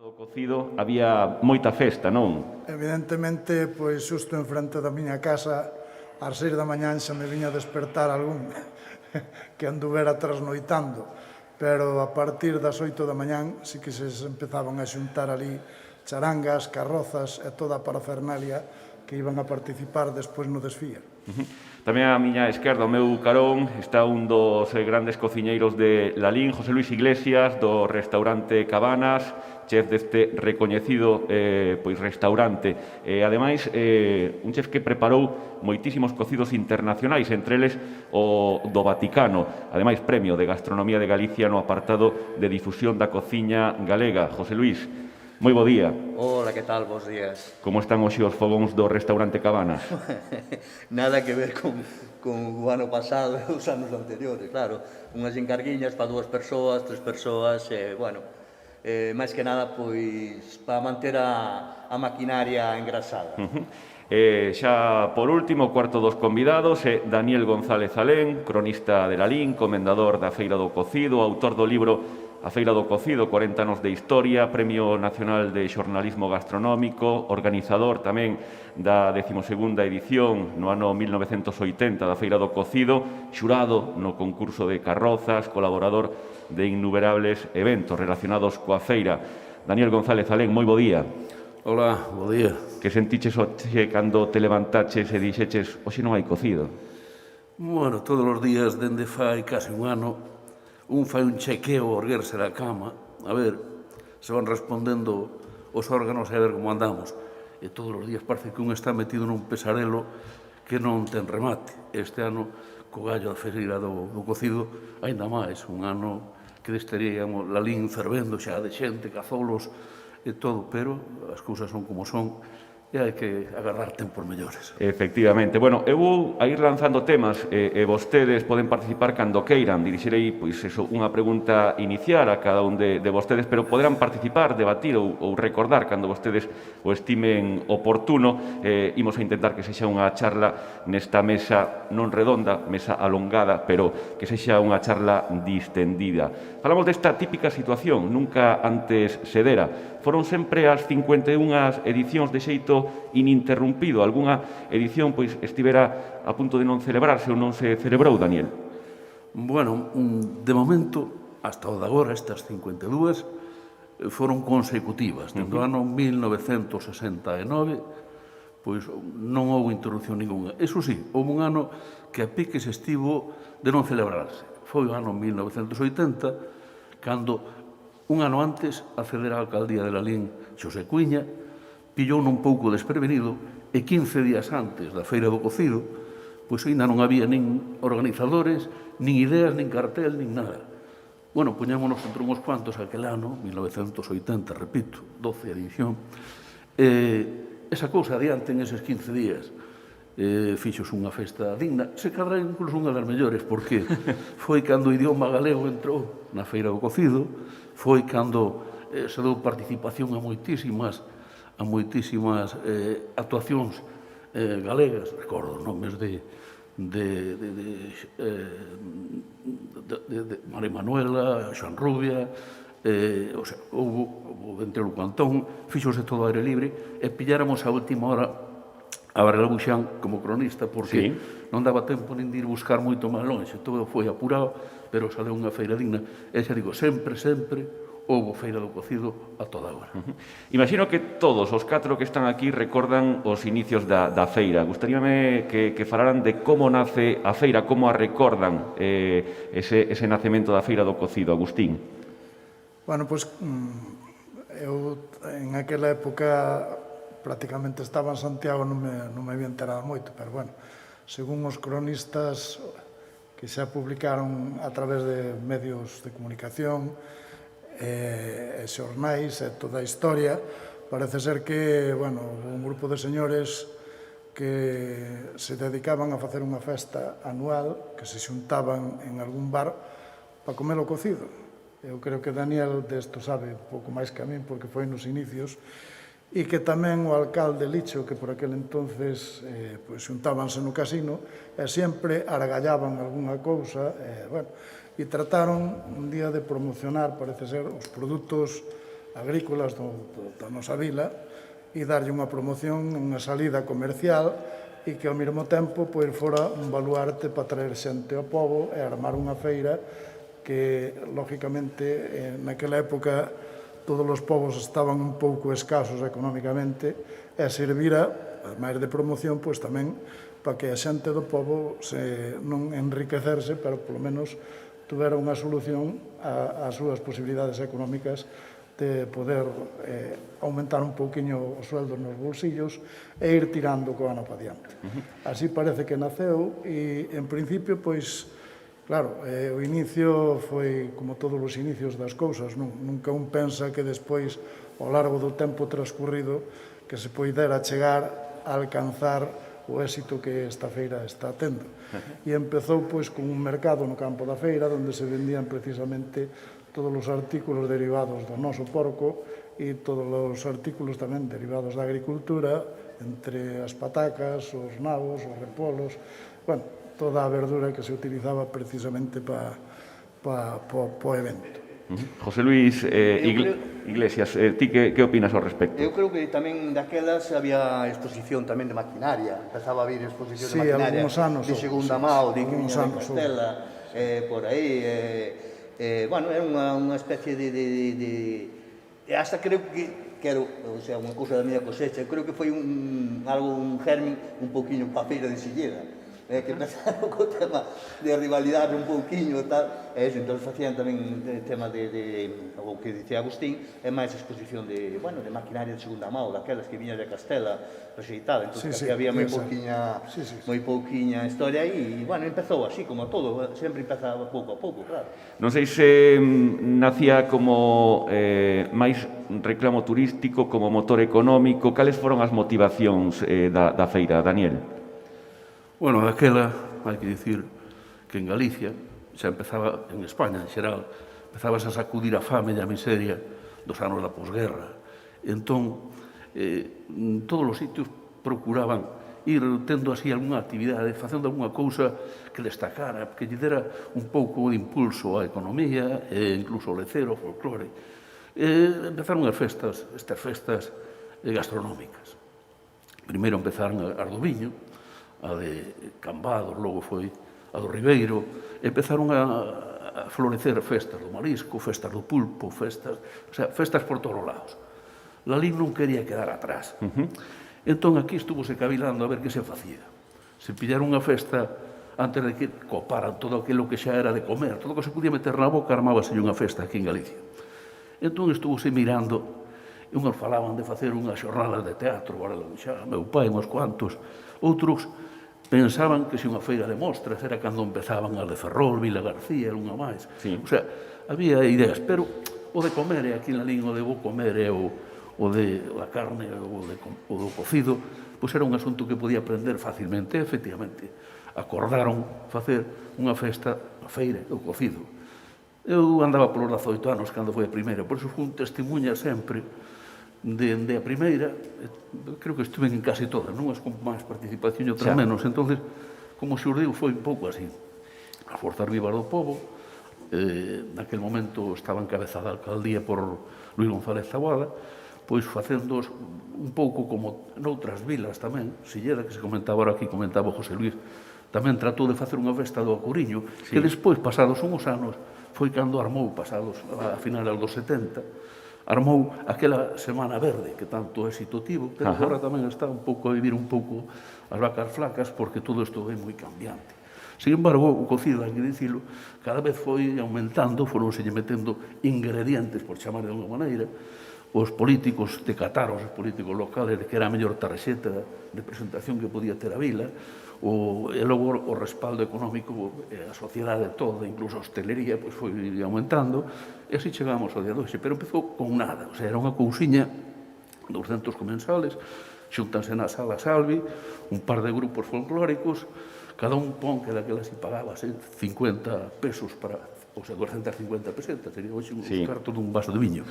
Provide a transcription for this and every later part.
Do cocido había moita festa, non? Evidentemente, pois xusto en frente da miña casa, ás 6 da mañán xa me viña a despertar algún que anduvera trasnoitando, pero a partir das 8 da mañán sí que se empezaban a xuntar ali charangas, carrozas e toda a parafernalia que iban a participar despois no desfile. Tamén á miña esquerda, ao meu carón, está un dos grandes cociñeiros de Lalín, José Luis Iglesias, do restaurante Cabanas, chef deste recoñecido restaurante. Ademais, un chef que preparou moitísimos cocidos internacionais, entre eles o do Vaticano. Ademais, premio de Gastronomía de Galicia no apartado de difusión da cociña galega. José Luis, moi bo día. Hola, que tal? Bos días. Como están hoxe os fogóns do restaurante Cabanas? Nada que ver con o ano pasado e os anos anteriores, claro. Unhas encarguiñas para 2 persoas, 3 persoas, máis que nada, pois, para manter a maquinaria engrasada. Xa por último, o cuarto dos convidados é Daniel González Alén, cronista de Lalín, comendador da Feira do Cocido, autor do libro A Feira do Cocido, 40 anos de historia, Premio Nacional de Xornalismo Gastronómico, organizador tamén da 12ª edición no ano 1980 da Feira do Cocido, xurado no concurso de carrozas, colaborador de innumerables eventos relacionados coa feira. Daniel González Alén, moi bo día. Hola, bo día. Que sentiches hoxe cando te levantaches e dixeches hoxe non hai cocido? Bueno, todos os días, dende fai case un ano, un fai un chequeo ao erguerse da cama, a ver, se van respondendo os órganos e a ver como andamos. E todos os días parece que un está metido nun pesarelo que non ten remate. Este ano, co gallo da feira do cocido, aínda máis, un ano que estaríamos Lalín fervendo xa de xente, cazolos e todo, pero as cousas son como son e hai que agarrar tempos mellores. Efectivamente. Bueno, eu vou a ir lanzando temas e vostedes poden participar cando queiran. Dirixirei, pois, unha pregunta inicial a cada un de vostedes, pero poderán participar, debatir ou recordar cando vostedes o estimen oportuno. Imos a intentar que sexa unha charla nesta mesa non redonda, mesa alongada, pero que sexa unha charla distendida. Falamos desta típica situación, nunca antes se dera. Foron sempre as 51 edicións de xeito ininterrumpido. Algunha edición pois estivera a punto de non celebrarse ou non se celebrou, Daniel? Bueno, de momento, hasta o de agora, estas 52 foron consecutivas. Dentro do ano 1969, pois non houve interrupción ninguna. Eso sí, houve un ano que a piques estivo de non celebrarse. Foi o ano 1980, cando un ano antes acceder á alcaldía de Lalín Xosé Cuíña, pillou un pouco desprevenido e 15 días antes da Feira do Cocido, pois ainda non había nin organizadores, nin ideas, nin cartel, nin nada. Bueno, poñámonos entre uns cuantos aquel ano, 1980, repito, 12 edición, esa cousa adiante en eses 15 días. Fixos unha festa digna, se cadra incluso unha das mellores, porque foi cando o idioma galego entrou na Feira do Cocido, foi cando se deu participación a moitísimas actuacións galegas, recordo nomes de María Manuela, Xoan Rubia, houve entre o Cantón, fixose todo ao aire libre, e pilláramos a última hora a Varela Buxán como cronista, porque non daba tempo nin de ir buscar moito máis longe, todo foi apurado, pero saleu unha feira digna, e xa digo, sempre houve Feira do Cocido a toda hora. Imagino que todos os 4 que están aquí recordan os inicios da feira. Gustaríame que falaran de como nace a feira, como a recordan ese nacemento da Feira do Cocido. Agustín. Bueno, pois, eu en aquela época prácticamente estaba en Santiago, non me había enterado moito, pero bueno, según os cronistas que xa publicaron a través de medios de comunicación e xornais e toda a historia, parece ser que, bueno, un grupo de señores que se dedicaban a facer unha festa anual, que se xuntaban en algún bar para comer o cocido. Eu creo que Daniel desto sabe un pouco máis que a min, porque foi nos inicios, e que tamén o alcalde Licho, que por aquel entonces xuntábanse no casino e sempre argallaban algunha cousa, e trataron un día de promocionar, parece ser, os produtos agrícolas da nosa vila e darlle unha promoción, unha salida comercial e que ao mesmo tempo pois fora un baluarte para traer xente ao pobo e armar unha feira que, lógicamente, naquela época todos os povos estaban un pouco escasos económicamente e servira, máis de promoción, pois tamén para que a xente do pobo non enriquecerse, pero polo menos tuvera unha solución ás súas posibilidades económicas de poder aumentar un pouquiño os sueldos nos bolsillos e ir tirando co ano para diante. Así parece que naceu e, en principio, pois, claro, o inicio foi como todos os inicios das cousas, nunca un pensa que despois, ao largo do tempo transcurrido, que se poidera chegar a alcanzar o éxito que esta feira está tendo. E empezou pois con un mercado no campo da feira onde se vendían precisamente todos os artículos derivados do noso porco e todos os artículos tamén derivados da agricultura, entre as patacas, os nabos, os repolos, bueno, toda a verdura que se utilizaba precisamente para o evento. José Luis Iglesias, ti que opinas ao respecto? Eu creo que tamén daquelas había exposición tamén de maquinaria, empezaba a vir exposición de maquinaria de segunda mão, de Castela, por aí, bueno, era unha especie de hasta creo que era, o sea, unha cousa da miña cosecha, creo que foi un germen un pouquiño para a feira de Silleda, que empezaron co tema de rivalidade un pouquiño e tal, e eso, entón facían tamén o tema o que dicía Agustín, é máis exposición de maquinaria de segunda mão, daquelas que viña de Castela rexeitada, entón que había moi pouquiña historia aí, e, bueno, empezou así, como todo, sempre empezaba pouco a pouco, claro. Non sei se nacía como máis reclamo turístico, como motor económico, cales foron as motivacións da feira, Daniel? Bueno, daquela, hai que dicir que en Galicia, xa empezaba, en España en xeral, empezabas a sacudir a fame e a miseria dos anos da posguerra. Entón, todos os sitios procuraban ir tendo así algunha actividade, facendo algunha cousa que destacara, que lle dera un pouco de impulso á economía e incluso ao lecero, ao folclore. Empezaron estas festas gastronómicas. Primeiro empezaron as do viño, a de Cambados, logo foi a do Ribeiro, empezaron a florecer festas do marisco, festas do pulpo, festas por todos lados. Lalín non quería quedar atrás. Entón, aquí estuvose cavilando a ver que se facía. Se pillaron unha festa antes de que coparan todo aquilo que xa era de comer, todo o que se podía meter na boca, armábase unha festa aquí en Galicia. Entón, estuvose mirando, e unhos falaban de facer unha xornada de teatro, xa, meu pai, uns cuantos, outros pensaban que se unha feira de mostras era cando empezaban as de Ferrol, Vila García, unha máis. O sea, había ideas, pero o de comer, e aquí na lín o de bo comer, e o de a carne, o do cocido, pois era un asunto que podía aprender facilmente, efectivamente. Acordaron facer unha festa, a feira, o cocido. Eu andaba polos 18 anos cando foi a primeira, por iso fui un testemunha sempre de a primeira, creo que estuve en case todas, unhas con máis participación e outras menos. Entonces, como xurdiu foi un pouco así. As forzas vivas do pobo, naquel momento estaba encabezada a alcaldía por Luis González Taboada, pois facendo un pouco como noutras vilas tamén, Silleda, que se comentaba ahora aquí, comentaba José Luis, tamén tratou de facer unha festa do Acuriño, que despois, pasados uns anos, foi cando armou, pasados a finales dos 70, armou aquela Semana Verde que tanto éxito tivo, pero agora tamén está un pouco a vivir un pouco as vacas flacas porque todo isto é moi cambiante. Sin embargo, o cocido, hai que dicilo, cada vez foi aumentando, foronse metendo ingredientes, por chamar de alguma maneira, os políticos decataron, os políticos locales, de que era a mellor tarxeta de presentación que podía ter a vila, e logo o respaldo económico, a sociedade toda, incluso a hostelería, pois foi aumentando, e así chegamos ao día de hoxe. Pero empezou con nada, o sea, era unha cousiña, 200 comensales, xuntanse na sala Salvi, un par de grupos folclóricos, cada un pon que daquela se pagaba 50 pesos para, ou sea, 250 pesetas, sería hoxe uns cartos dun vaso de viño.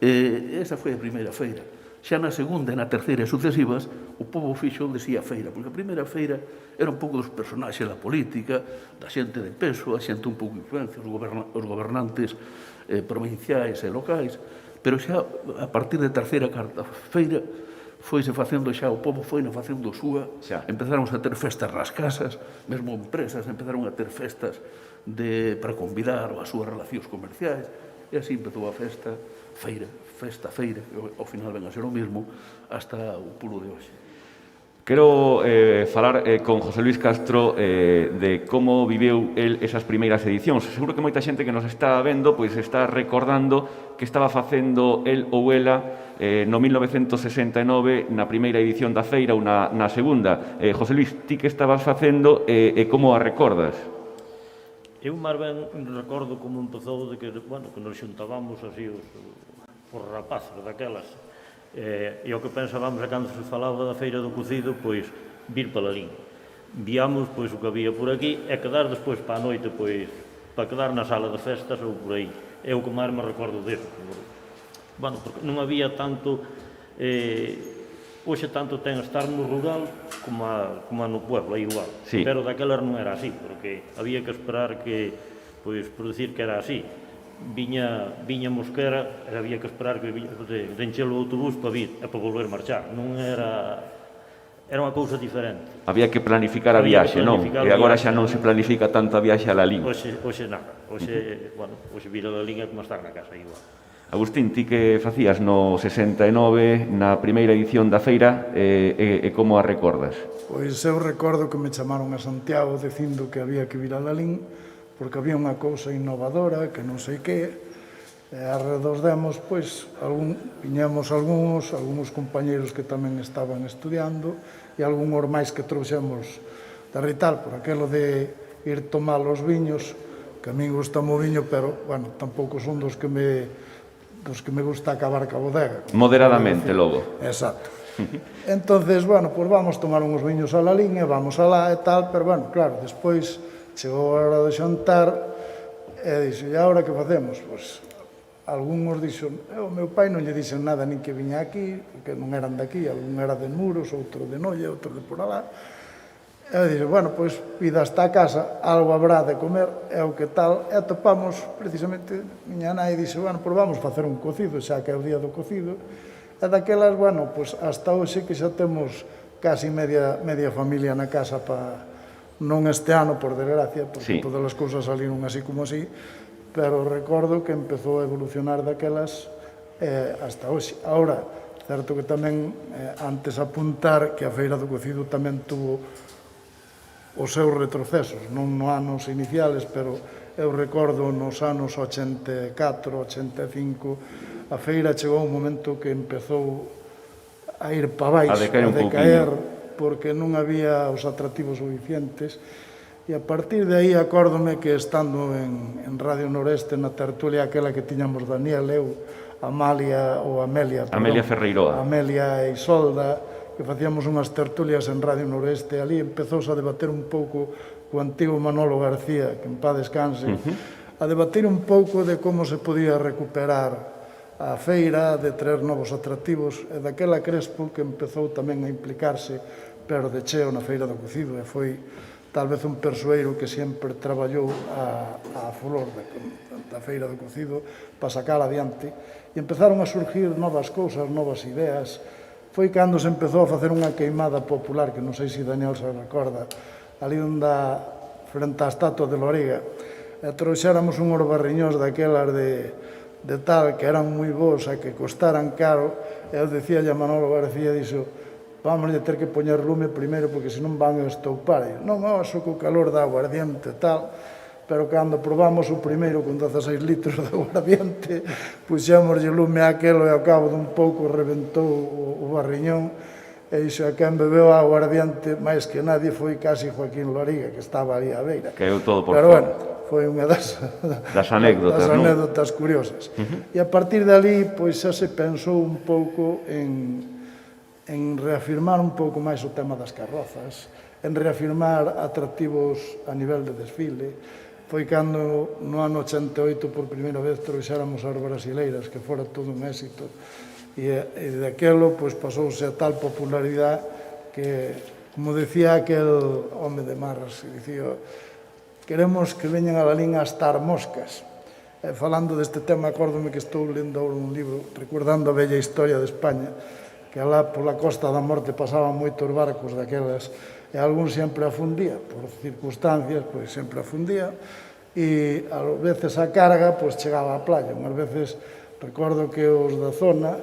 Esa foi a primeira feira. Xa na segunda e na terceira e sucesivas, o pobo fixo onde se ia a feira, porque a primeira feira era un pouco dos personaxes da política, da xente de peso, a xente un pouco influencia, os gobernantes provinciais e locais, Pero xa a partir de terceira, cuarta feira, foise facendo xa, o povo foi facendo súa, empezaron a ter festas nas casas, mesmo empresas empezaron a ter festas para convidar as súas relacións comerciais, e así empezou a festa, feira, que ao final ven a ser o mesmo, hasta o pulo de hoxe. Quero falar con José Luis Castro de como viveu el esas primeiras edicións. Seguro que moita xente que nos está vendo pois está recordando que estaba facendo el ou ela no 1969 na primeira edición da feira ou na segunda. José Luis, ti que estabas facendo e como a recordas? Eu máis ben recordo como empezou de que, bueno, que nos xuntábamos así os rapaces daquelas. E o que pensábamos é cando se falaba da feira do cocido, pois vir para Lalín. Víamos pois o que había por aquí e quedar despois para a noite, pois para quedar na sala de festas ou por aí. É o que máis me recordo disso. Bueno, porque non había tanto hoxe tanto ten estar no rural como no pueblo, é igual. Sí. Pero daquelas non era así, porque había que esperar que, pois, por decir que era así. Viña Mosquera e había que esperar que de encher o autobús para vir e para volver marchar. Non era unha cousa diferente. Había que planificar a viaxe, non? E agora xa non se planifica tanto a viaxe a Lalín. Hoxe nada. Hoxe vir a Lalín é como estar na casa, igual. Agustín, ti que facías no 69 na primeira edición da feira e como a recordas? Pois eu recordo que me chamaron a Santiago dicindo que había que vir a Lalín porque había unha cousa innovadora que non sei que, e arredor demos, pois, viñamos algúns compañeros que tamén estaban estudiando e algúns máis que trouxemos da Rital, por aquelo de ir tomar os viños, que a mí gusta o viño, pero, bueno, tampouco son dos que me gusta acabar ca bodega. Moderadamente, logo. Exacto. Entonces, bueno, pois vamos tomar uns viños a Lalín e vamos alá e tal, pero, bueno, claro, despois chegou a hora de xantar e dixo, e agora que facemos? Pois, algúns dixo, o meu pai non lle dixen nada nin que viña aquí, porque non eran daqui, algún era de Muros, outro de Noia, outro de por alá. E dixo, bueno, pois, ida hasta a casa, algo habrá de comer, e o que tal, e topamos, precisamente, miña nai dixo, bueno, pois vamos facer un cocido, xa que é o día do cocido, e daquelas, bueno, pois, hasta hoxe que xa temos casi media familia na casa para non este ano, por desgracia, porque todas as cousas saliron así como así, pero recordo que empezou a evolucionar daquelas hasta hoxe. Ahora, certo que tamén, antes apuntar que a Feira do Cocido tamén tuvo os seus retrocesos, non nos anos iniciales, pero eu recordo nos anos 84, 85, a feira chegou un momento que empezou a ir para baixo, a decaer, porque non había os atractivos suficientes, e a partir de aí acórdome que estando en Radio Noreste na tertulia aquela que tiñamos Daniel, eu, Amelia Ferreiroa, Amelia e Isolda, que facíamos unhas tertulias en Radio Noreste, ali empezouse a debater un pouco co antigo Manolo García, que en paz descanse, a debater un pouco de como se podía recuperar a feira, de traer novos atractivos, e daquela Crespo que empezou tamén a implicarse, pero de cheo na Feira do Cocido, e foi tal vez un persoeiro que sempre traballou a flor da Feira do Cocido para sacala adiante, e empezaron a surgir novas cousas, novas ideas. Foi cando se empezou a facer unha queimada popular, que non sei se Daniel se recorda, ali onde frente á estatua de Loriga, e trouxéramos unhos barriñós daquelas de tal, que eran moi bons e que costaran caro, e eu dicía a Manolo García, dixo, vamos a ter que poñer lume primeiro porque senón van a estoupar. Non, só co calor da aguardiente e tal, pero cando probamos o primeiro con 16 litros de aguardiente, puxémoslle lume aquelo e ao cabo dun pouco reventou o barriñón, e iso a quen bebeu a aguardiente máis que nadie foi casi Joaquín Loriga, que estaba ali á beira. Caeu todo por pero fora. Bueno, foi unha das anécdotas curiosas. E a partir de ali, pois xa se pensou un pouco en reafirmar un pouco máis o tema das carrozas, en reafirmar atractivos a nivel de desfile. Foi cando no ano 88 por primeira vez trouxéramos as brasileiras, que fora todo un éxito, e daquelo pasouse a tal popularidade que, como decía aquel home de Marras, dicía, queremos que veñan a Lalín a estar moscas. Falando deste tema, acórdome que estou lendo ahora un libro recordando a bella historia de España, que alá pola Costa da Morte pasaban moitos barcos daquelas e algún sempre afundía, por circunstancias, pois sempre afundía, e a veces a carga pois chegaba á playa. Unhas veces recordo que os da zona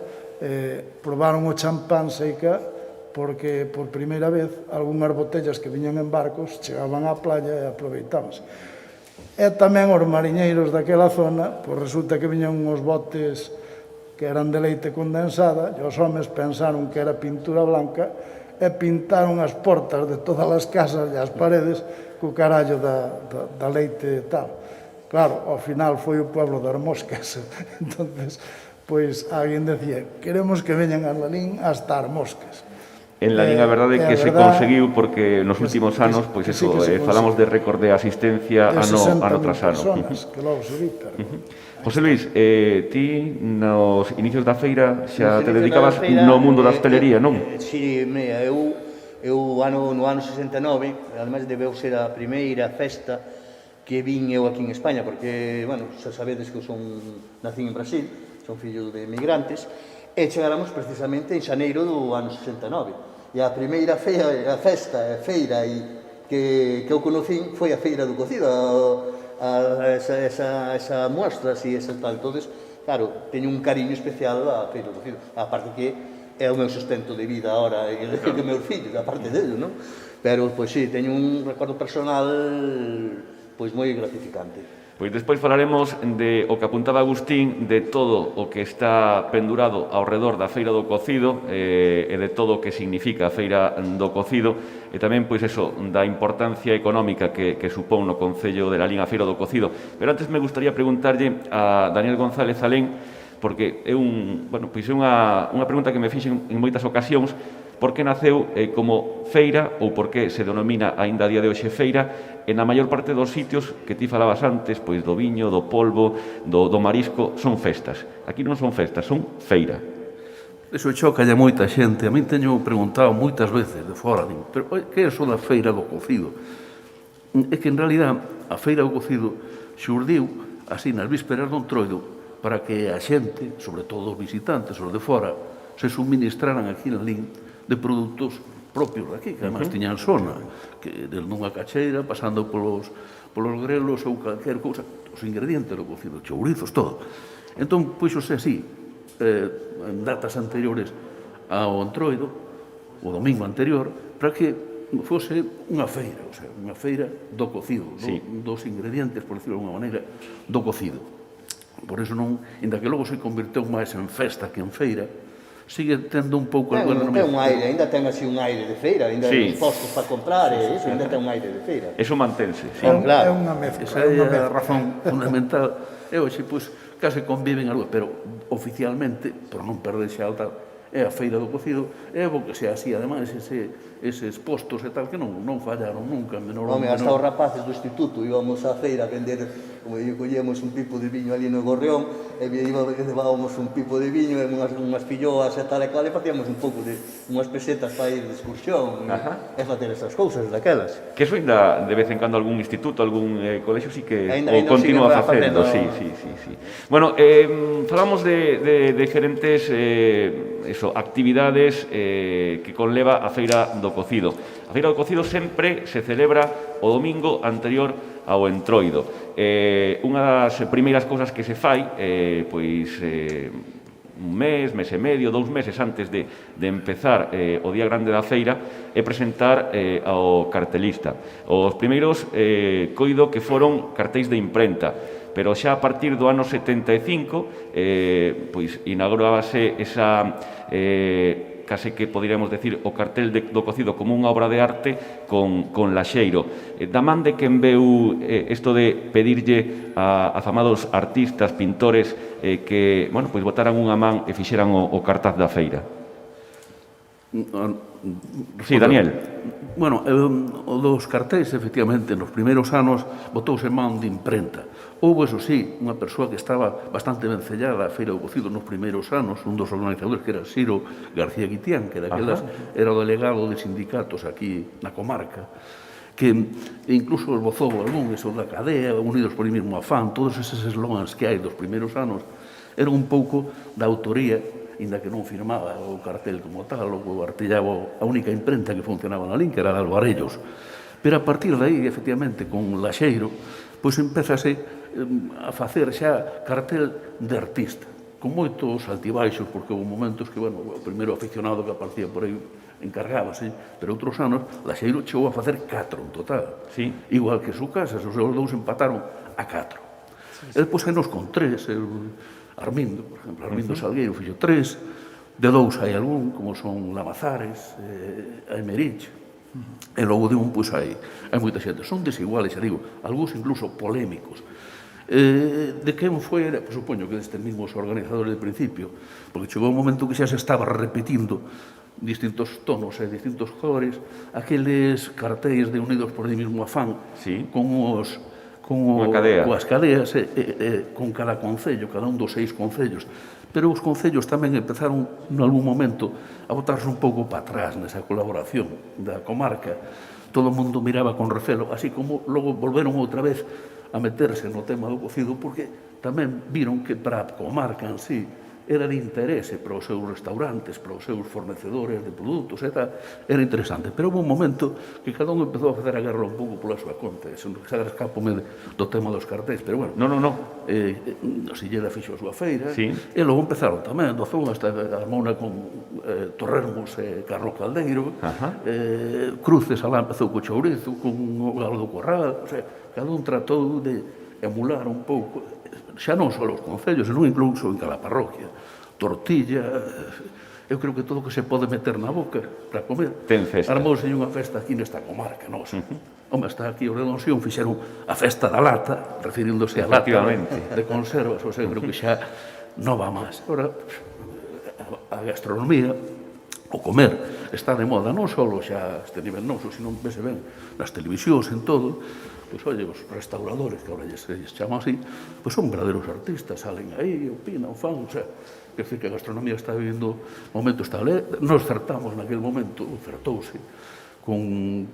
probaron o champán seica porque por primeira vez algunhas botellas que viñan en barcos chegaban á playa e aproveitábanse. E tamén os mariñeiros daquela zona, pois resulta que viñan uns botes que eran de leite condensada e os homes pensaron que era pintura blanca e pintaron as portas de todas as casas e as paredes co carallo da leite e tal. Claro, ao final foi o pueblo das moscas. Entonces, pois, alguén decía, queremos que veñan a Lalín hasta as moscas. En Lalín a verdade é que se conseguiu porque nos últimos anos, pois eso, falamos de récord de asistencia ano tras ano. Que logo se vi, pero... José Luis, ti nos inicios da feira xa te dedicabas no mundo da hostelería, non? Si, mira, eu no ano 69, ademais debeu ser a primeira festa que vin eu aquí en España, porque, bueno, xa sabedes que eu nací en Brasil, son fillo de emigrantes, e chegáramos precisamente en xaneiro do ano 69. E a primeira feira que eu conocín foi a Feira do Cocido, esa muestras e esa tal. Entonces, claro, teño un cariño especial á Feira do Cocido, aparte que é o meu sustento de vida ahora, e que meus fillos, aparte dello, non? Pero, pois sí, teño un recordo personal pois moi gratificante. Pois despois falaremos de o que apuntaba Agustín, de todo o que está pendurado ao redor da Feira do Cocido e de todo o que significa a Feira do Cocido e tamén, pois eso, da importancia económica que supón no Concello de Lalín a Feira do Cocido. Pero antes me gustaría preguntarlle a Daniel González Alén, porque é unha pregunta que me fixen en moitas ocasións, por que naceu como feira ou por que se denomina aínda a día de hoxe feira e na maior parte dos sitios que ti falabas antes, pois do viño, do polvo, do marisco, son festas. Aquí non son festas, son feira. Iso chocalle moita xente. A min teño preguntado moitas veces de fora, pero que é iso da Feira do Cocido? É que en realidad a Feira do Cocido xurdiu así nas vísperas do Entroido para que a xente, sobre todo os visitantes, os de fora, se suministraran aquí en Lalín de produtos propios daqui, que además tiñan zona, que nunha cacheira, pasando polos grelos ou calquer cousa, os ingredientes do cocido, chourizos, todo. Entón, puxose así, en datas anteriores ao Entroido, o domingo anterior, para que fose unha feira, o sea, unha feira do cocido, dos ingredientes, por decirlo de alguma maneira, do cocido. Por iso non, inda que logo se converteu máis en festa que en feira, sigue tendo un pouco... Ten un aire, ainda ten así un aire de feira, ainda hai postos para comprar, e iso ainda ten un aire de feira. Eso mantense, sí. É unha mezcla. Esa é a razón fundamental. E hoxe, pois, case conviven algo, pero oficialmente, por non perderse alta, é a Feira do Cocido, é bo que sea así, ademais, eses postos e tal, que non fallaron nunca. Home, hasta os rapaces do instituto íbamos á feira a vender, como collíamos un pipo de viño ali no Gorrión, e levábamos un pipo de viño e unhas filloas e tal e cual, e facíamos un pouco de unhas pesetas para ir de excursión e facer esas cousas daquelas. Que eso ainda, de vez en cando, algún instituto, algún colexio, sí que o continúa facendo. Sí. Bueno, falamos de diferentes actividades que conleva a Feira do Cocido. A Feira do Cocido sempre se celebra o domingo anterior ao Entroido. Unha das primeiras cousas que se fai, un mes e medio, 2 meses antes de empezar o día grande da feira, é presentar ao cartelista. Os primeiros coido que foron cartéis de imprenta, pero xa a partir do ano 75 inaugurábase esa case que poderíamos decir o cartel do cocido como unha obra de arte con laxeiro. Da man de quen veu isto de pedirlle a afamados artistas, pintores que, bueno, pois botaran unha man e fixeran o cartaz da feira. Sí, Daniel. Bueno, o dos cartéis, efectivamente, nos primeiros anos botouse man de imprenta. Houve, eso sí, unha persoa que estaba bastante vencellada á Feira do Cocido nos primeiros anos, un dos organizadores que era Ciro García Guitián, que daquelas era o delegado de sindicatos aquí na comarca. que incluso esbozou algún, eso da cadea, unidos por el mismo afán, todos eses eslogans que hai dos primeiros anos, eran un pouco da autoría, inda que non firmaba o cartel como tal, ou artillaba a única imprenta que funcionaba na LIN, que era de Alvarellos. Pero a partir de aí, efectivamente, con Laxeiro, pois empezase a facer xa cartel de artista, con moitos altibaixos, porque houve momentos que, bueno, o primeiro aficionado que aparecía por aí encargábase, pero outros anos Laxeiro chegou a facer 4 en total. Sí. Igual que su casa, os dous empataron a 4. E depois hai nos con 3, Armindo, por exemplo, Armindo Salgueiro fixo 3, de 2 hai algún, como son Lamazares, a Emerich, e logo de un, pois hai moita xente. Son desiguales, xa digo, algúns incluso polémicos. De quen foi, pues, supoño que destes mismos organizadores de principio, porque chegou un momento que xa se estaba repetindo distintos tonos e distintos colores, aqueles cartéis de Unidos por el mismo afán, Sí. coas cadeas, con cada concello, cada un dos 6 concellos. Pero os concellos tamén empezaron, en algún momento, a botarse un pouco para atrás nesa colaboración da comarca. Todo o mundo miraba con recelo, así como logo volveron outra vez a meterse no tema do cocido, porque tamén viron que para a comarca en sí era de interese para os seus restaurantes, para os seus fornecedores de produtos, era interesante. Pero houve un momento que cada un empezou a facer a guerra un pouco pola súa conta. Se escapome do tema dos cartéis, pero bueno. No. A Silleda fixo a súa feira, Sí. e logo empezaron tamén, do Zón hasta armouna con Torrermos e Carlos Caldeiro, Cruces alá empezou co chourizo, con o Galo do Corral, o sea, cada un tratou de emular un pouco, xa non só os concellos, senón incluso en cada parroquia. Tortilla, eu creo que todo o que se pode meter na boca para comer. Ten festa. Armouse unha festa aquí nesta comarca, nosa. Home, está aquí o Redonsión, fixeron a festa da lata, referíndose a lata de conservas, o sea, creo que xa non va máis. Ora, a gastronomía, o comer, está de moda, non só xa este nivel noso, sino vese ben nas televisións, en todo. Pois, oye, os restauradores, que ahora se chama así, pois son verdaderos artistas, salen aí, opinan, fan, o sea, quer dizer que a gastronomía está vivindo un momento estable. Nos certamos naquele momento, certouse, con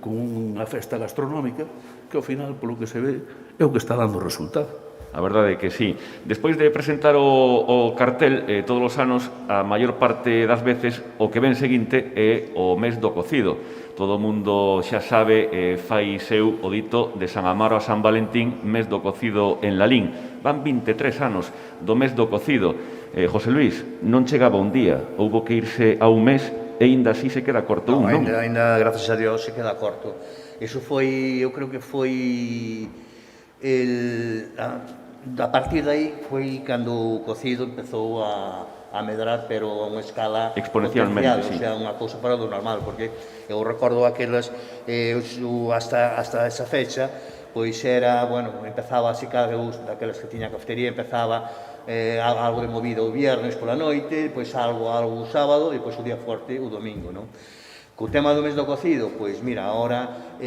unha festa gastronómica que ao final, polo que se ve, é o que está dando resultado. A verdade é que sí. Despois de presentar o cartel todos os anos, a maior parte das veces o que ven seguinte é o mes do cocido. Todo o mundo xa sabe, fai seu o dito de San Amaro a San Valentín, mes do cocido en Lalín. Van 23 anos do mes do cocido. José Luis, non chegaba un día, houbo que irse a un mes e ainda así se queda corto non? Ainda, gracias a Dios, se queda corto. Eso foi, eu creo que foi a partir de aí foi cando o cocido empezou a medrar, pero a unha escala exponencialmente, sí. O sea, unha cousa para do normal, porque eu recordo aquelas, hasta esa fecha, pois era, bueno, empezaba así cada vez daquelas que tiña cafetería, empezaba algo de movida o viernes pola noite, pois algo o sábado, e pois o día forte o domingo, non? Co tema do mes do cocido, pois mira, ahora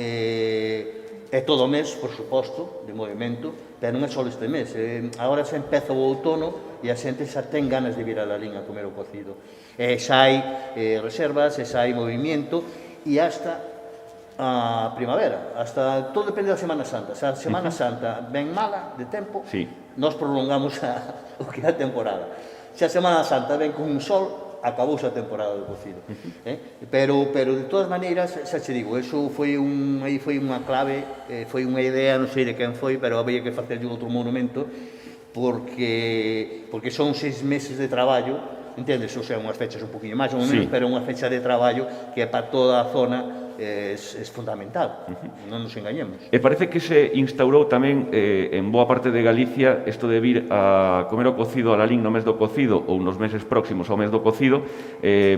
é todo o mes, por suposto, de movimento, pero non é só este mes. Agora xa empeza o outono e a xente xa ten ganas de vir a Lalín a comer o cocido. Xa hai reservas, xa hai movimento, e hasta a primavera, hasta todo depende da Semana Santa. Se a Semana Santa ven mala de tempo, nós prolongamos o que é a temporada. Se a Semana Santa ven con un sol, acabouse a temporada do cocido. Pero de todas maneiras, xa che digo, eso foi unha clave, foi unha idea, non sei de quen foi, pero había que facer outro monumento, porque son 6 meses de traballo, entendes? O sea, unhas fechas un poquinho máis ou menos, pero unha fecha de traballo que para toda a zona é fundamental, non nos engañemos. E parece que se instaurou tamén en boa parte de Galicia isto de vir a comer o cocido a Lalín no mes do cocido ou nos meses próximos ao mes do cocido,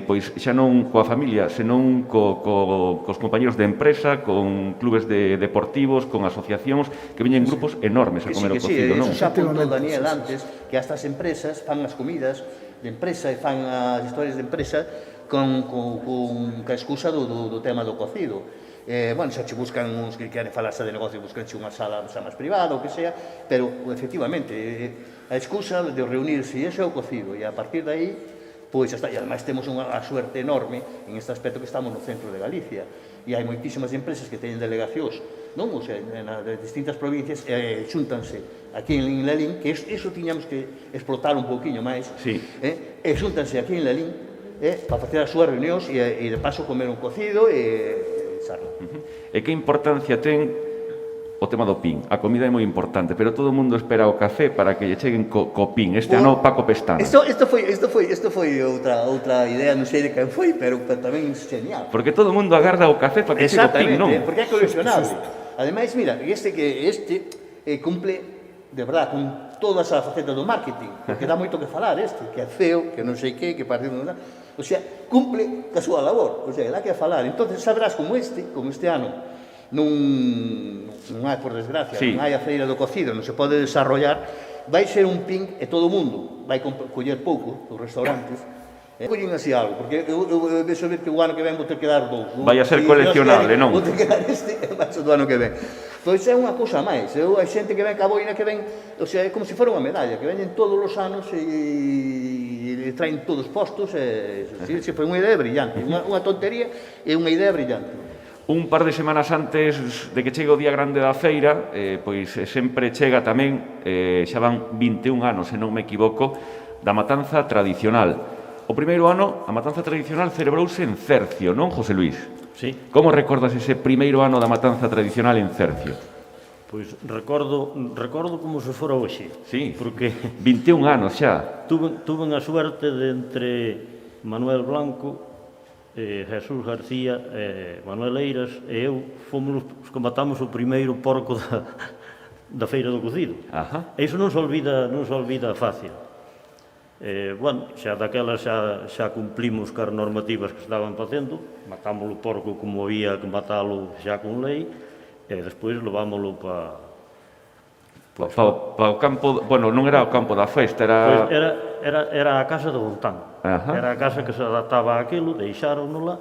pois xa non coa familia, senón cos compañeros de empresa, con clubes deportivos, con asociacións, que veñen grupos enormes a comer o cocido, non? Eso xa apuntou Daniel antes, que hasta as empresas fan as comidas de empresa e fan as historias de empresa con a excusa do tema do cocido. Bueno, xa che buscan uns que queren falarse de negocio, buscanche unha sala máis privada ou que sea, pero efectivamente a excusa de reunirse, e ese é o cocido, e a partir de aí, pois, e ademais temos unha suerte enorme en este aspecto que estamos no centro de Galicia. E hai moitísimas empresas que teñen delegacións, non? O sea, nas distintas provincias xúntanse aquí en Lalín, que iso tiñamos que explotar un pouquiño máis, Sí. e xúntanse aquí en Lalín para facer as súas reunións e de paso comer un cocido e charla. E que importancia ten o tema do pin? A comida é moi importante, pero todo o mundo espera o café para que lle cheguen co pin. Este ano Paco Pestana. Isto foi outra idea, non sei de quen foi, pero tamén genial. Porque todo o mundo agarda o café para que chegue o pin, non? Porque é coleccionable. Ademais, mira, este cumple, de verdad, con todas as facetas do marketing, porque dá moito que falar que é feo, que non sei que partido non dá. O sea, cumple ca súa labor, o sea, dá que falar. Entonces sabrás como este ano non hai, por desgracia, sí, non hai a feira do cocido, non se pode desarrollar, vai ser un pin e todo o mundo vai coller pouco os restaurantes. Collen así algo, porque eu vexo ver que o ano que ven vou ter que dar 2. Vai a ser coleccionable, non? Vou ter que dar este e macho do ano que ven. Pois é unha cousa máis, hai xente que ven ca boina que ven, o sea, é como se fora unha medalla, que veñen todos os anos e traen todos postos, se foi unha idea brillante, unha tontería e unha idea brillante. Un par de semanas antes de que chegue o día grande da feira, pois sempre chega tamén, xa van 21 anos, se non me equivoco, da matanza tradicional. O primeiro ano, a matanza tradicional celebrouse en Cercio, non, José Luís? Sí. Como recordas ese primeiro ano da matanza tradicional en Cercio? Pois recordo como se fora hoxe. Sí, Porque 21 anos xa. tuve a suerte de entre Manuel Blanco, Jesús García, Manuel Eiras e eu fomos os que matamos o primeiro porco da feira do cocido. Ajá. E iso non se olvida fácil. Bueno, xa daquela xa cumplimos cas normativas que estaban facendo, matamos o porco como había que matalo xa con lei, e despois levámoslo para o campo, bueno, non era o campo da festa, era... Pois era a casa do Bontán. Ajá. Era a casa que se adaptaba àquilo, deixáronola,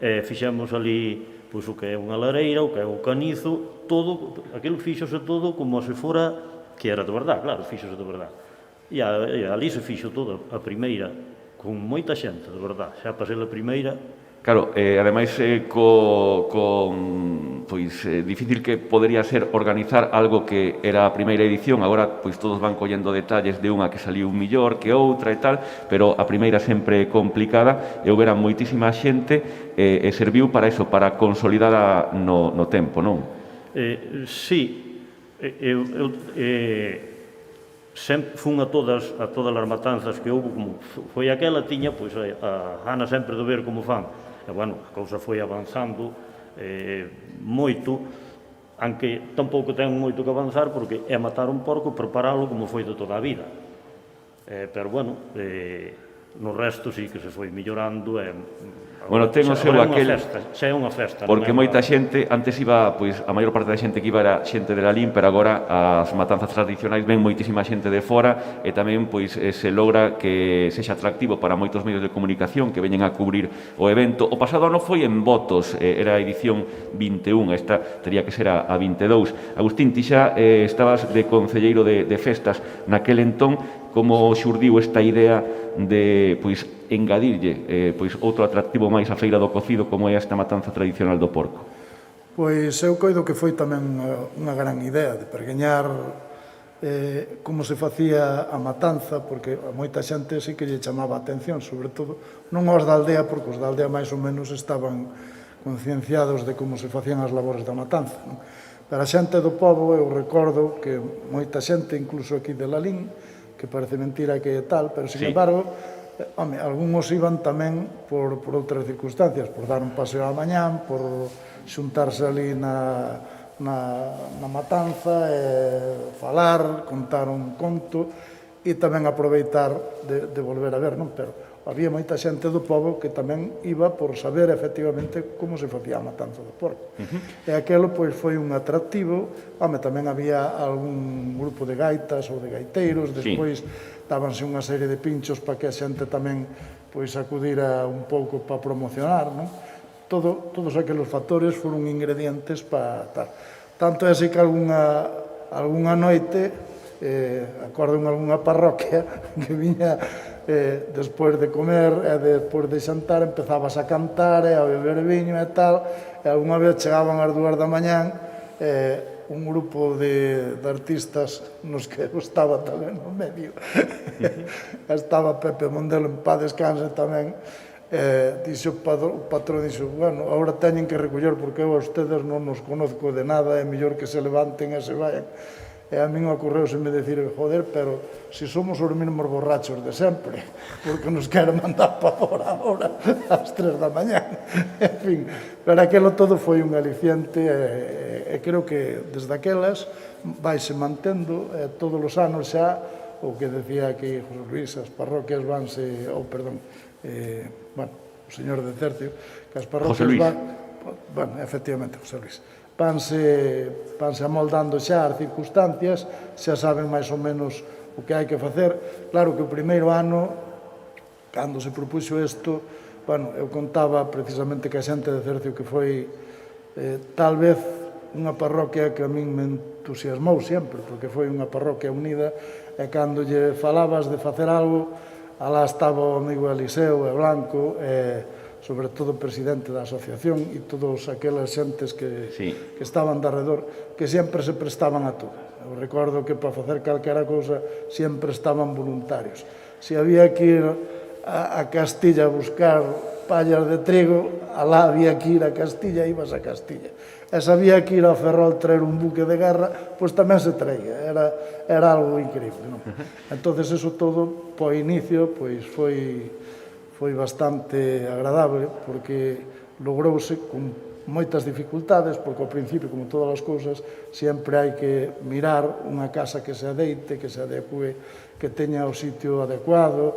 e fixemos ali pois, o que é unha lareira, o que é o canizo, todo, aquilo fixose todo como se fora, que era de verdade, claro, fixose de verdade. E ali se fixo todo, a primeira, con moita xente, de verdade. Xa pasei a primeira. Claro, ademais, difícil que podería ser organizar algo que era a primeira edición, agora pois todos van collendo detalles de unha que saliu mellor que outra e tal, pero a primeira sempre é complicada e houbera moitísima xente e serviu para eso, para consolidar no tempo, non? Sí, sempre fun a todas as matanzas que houve, como foi aquela, tiña pois a gana sempre de ver como fan. E, bueno, a cousa foi avanzando moito, aunque tampouco ten moito que avanzar, porque é matar un porco, preparalo como foi de toda a vida. Pero, bueno, no resto sí que se foi mellorando. Bueno, ten o seu aquel... Xa é unha festa. Porque moita xente, antes iba, pois, a maior parte da xente que iba era xente de Lalín, pero agora as matanzas tradicionais ven moitísima xente de fora e tamén, pois, se logra que sexa atractivo para moitos medios de comunicación que veñen a cubrir o evento. O pasado ano foi en Botos, era a edición 21, esta teria que ser a 22. Agustín, ti xa estabas de concelleiro de festas naquel entón. Como xurdiu esta idea de, pois, engadirlle outro atractivo máis á feira do cocido como é esta matanza tradicional do porco? Pois eu coido que foi tamén unha gran idea de pergueñar como se facía a matanza, porque a moita xente sí que lle chamaba a atención, sobre todo non aos da aldea, porque os da aldea máis ou menos estaban concienciados de como se facían as labores da matanza. Pero a xente do pobo, eu recordo que moita xente, incluso aquí de Lalín, que parece mentira que é tal, pero, sin embargo, algúns iban tamén por outras circunstancias, por dar un paseo á mañán, por xuntarse ali na matanza, falar, contar un conto, e tamén aproveitar de volver a ver, non? Pero había moita xente do pobo que tamén iba por saber efectivamente como se facía a matanza do porco. E aquelo pois foi un atractivo. Tamén había algún grupo de gaitas ou de gaiteiros, despois dábanse unha serie de pinchos para que a xente tamén pois acudira un pouco para promocionar, non? Todos aqueles factores foron ingredientes para tal. Tanto é así que algunha noite, acordo en algunha parroquia, que viña despois de comer e despois de xantar empezabas a cantar e a beber viño e tal, e algunha vez chegaban as 2 da mañán un grupo de artistas nos que eu estaba tamén no medio. Estaba Pepe Mondelo en paz descanse tamén. Dixo o patrón, dixo, bueno, agora teñen que recoller porque eu a ustedes non nos conozco de nada, é mellor que se levanten e se vayan. E a min ocorreuseme decir, joder, pero si somos os mesmos borrachos de sempre, porque nos queren mandar para fora agora ás 3 da mañán. En fin, pero aquelo todo foi un aliciente e creo que desde aquelas vaise mantendo todos os anos xa o que decía aquí José Luis, as parroquias vanse, perdón, bueno, o señor de Cercio, que as parroquias van, bueno, efectivamente, José Luis, vanse amoldando xa as circunstancias, xa saben máis ou menos o que hai que facer. Claro que o primeiro ano, cando se propuxo isto, bueno, eu contaba precisamente que a xente de Cercio que foi tal vez unha parroquia que a min me entusiasmou sempre, porque foi unha parroquia unida, e cando lle falabas de facer algo, alá estaba o amigo Eliseo e Blanco, sobre todo o presidente da asociación e todos aquelas xentes que estaban de arredor, que sempre se prestaban a todo. Eu recordo que para facer calquera cousa sempre estaban voluntarios. Se había que ir a Castilla a buscar pallas de trigo, alá había que ir a Castilla, ibas a Castilla. E se había que ir a Ferrol traer un buque de guerra, pois tamén se traía. Era algo increíble, non? Entón, eso todo, po inicio, pois foi bastante agradable porque logrouse con moitas dificultades, porque ao principio, como todas as cousas, sempre hai que mirar unha casa que se adeite, que se adecue, que teña o sitio adecuado,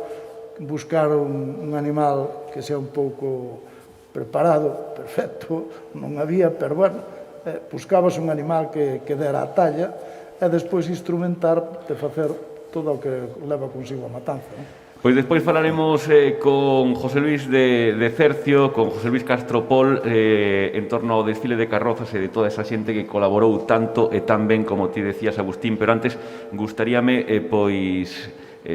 buscar un animal que sea un pouco preparado, perfecto, non había, pero bueno, buscabas un animal que dera a talla e despois instrumentar de facer todo o que leva consigo a matanza, non? Pois despois falaremos con José Luis de Cercio, con José Luis Castropol, en torno ao desfile de carrozas e de toda esa xente que colaborou tanto e tan ben como ti decías, Agustín, pero antes gustaríame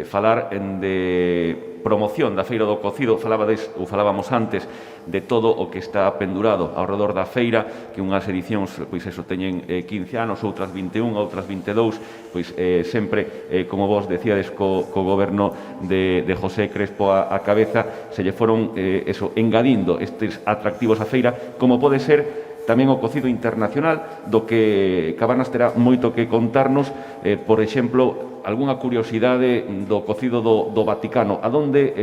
falar de promoción da Feira do Cocido. Falábamos antes de todo o que está pendurado ao redor da feira, que unhas edicións, pois eso, teñen 15 anos, outras 21, outras 22, pois sempre, como vos decíades, co goberno de José Crespo a cabeza, se lle foron engadindo estes atractivos á feira, como pode ser tamén o cocido internacional, do que Cabanas terá moito que contarnos, por exemplo, algunha curiosidade do cocido do Vaticano. A donde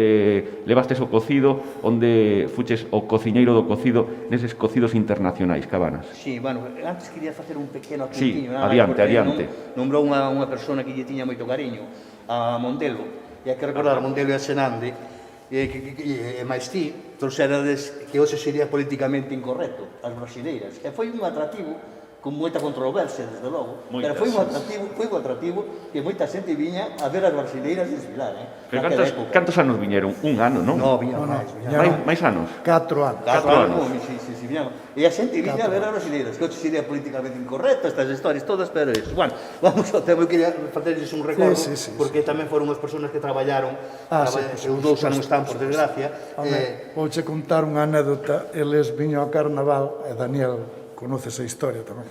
levastes o cocido, onde fuches o cociñeiro do cocido neses cocidos internacionais, Cabanas? Sí, bueno, antes quería facer un pequeno apuntiño. Sí, adiante. Nombrou unha persona que lle tiña moito cariño, a Mondelo, e hai que recordar a Mondelo e a Senande, e máis ti, trouxerades que hoxe sería políticamente incorrecto, as brasileiras. E foi un atractivo con moita controversia, desde logo, pero foi un atractivo que moita xente viña a ver as brasileiras desfilar, Pero cantos anos viñeron? Un ano, non? Non, viñan máis. Máis anos? 4 anos. 4 anos. Sí, viñan. E a xente viña a ver as brasileiras, que hoxe sería políticamente incorrecto, estas historias todas, pero eso. Bueno, vamos ao tema, eu quería facerles un recordo, porque tamén foron as persoas que traballaron, os dous xa non están, por desgracia. Vouche contar unha anécdota, eles viño ao carnaval, e Daniel conoce esa historia tamén,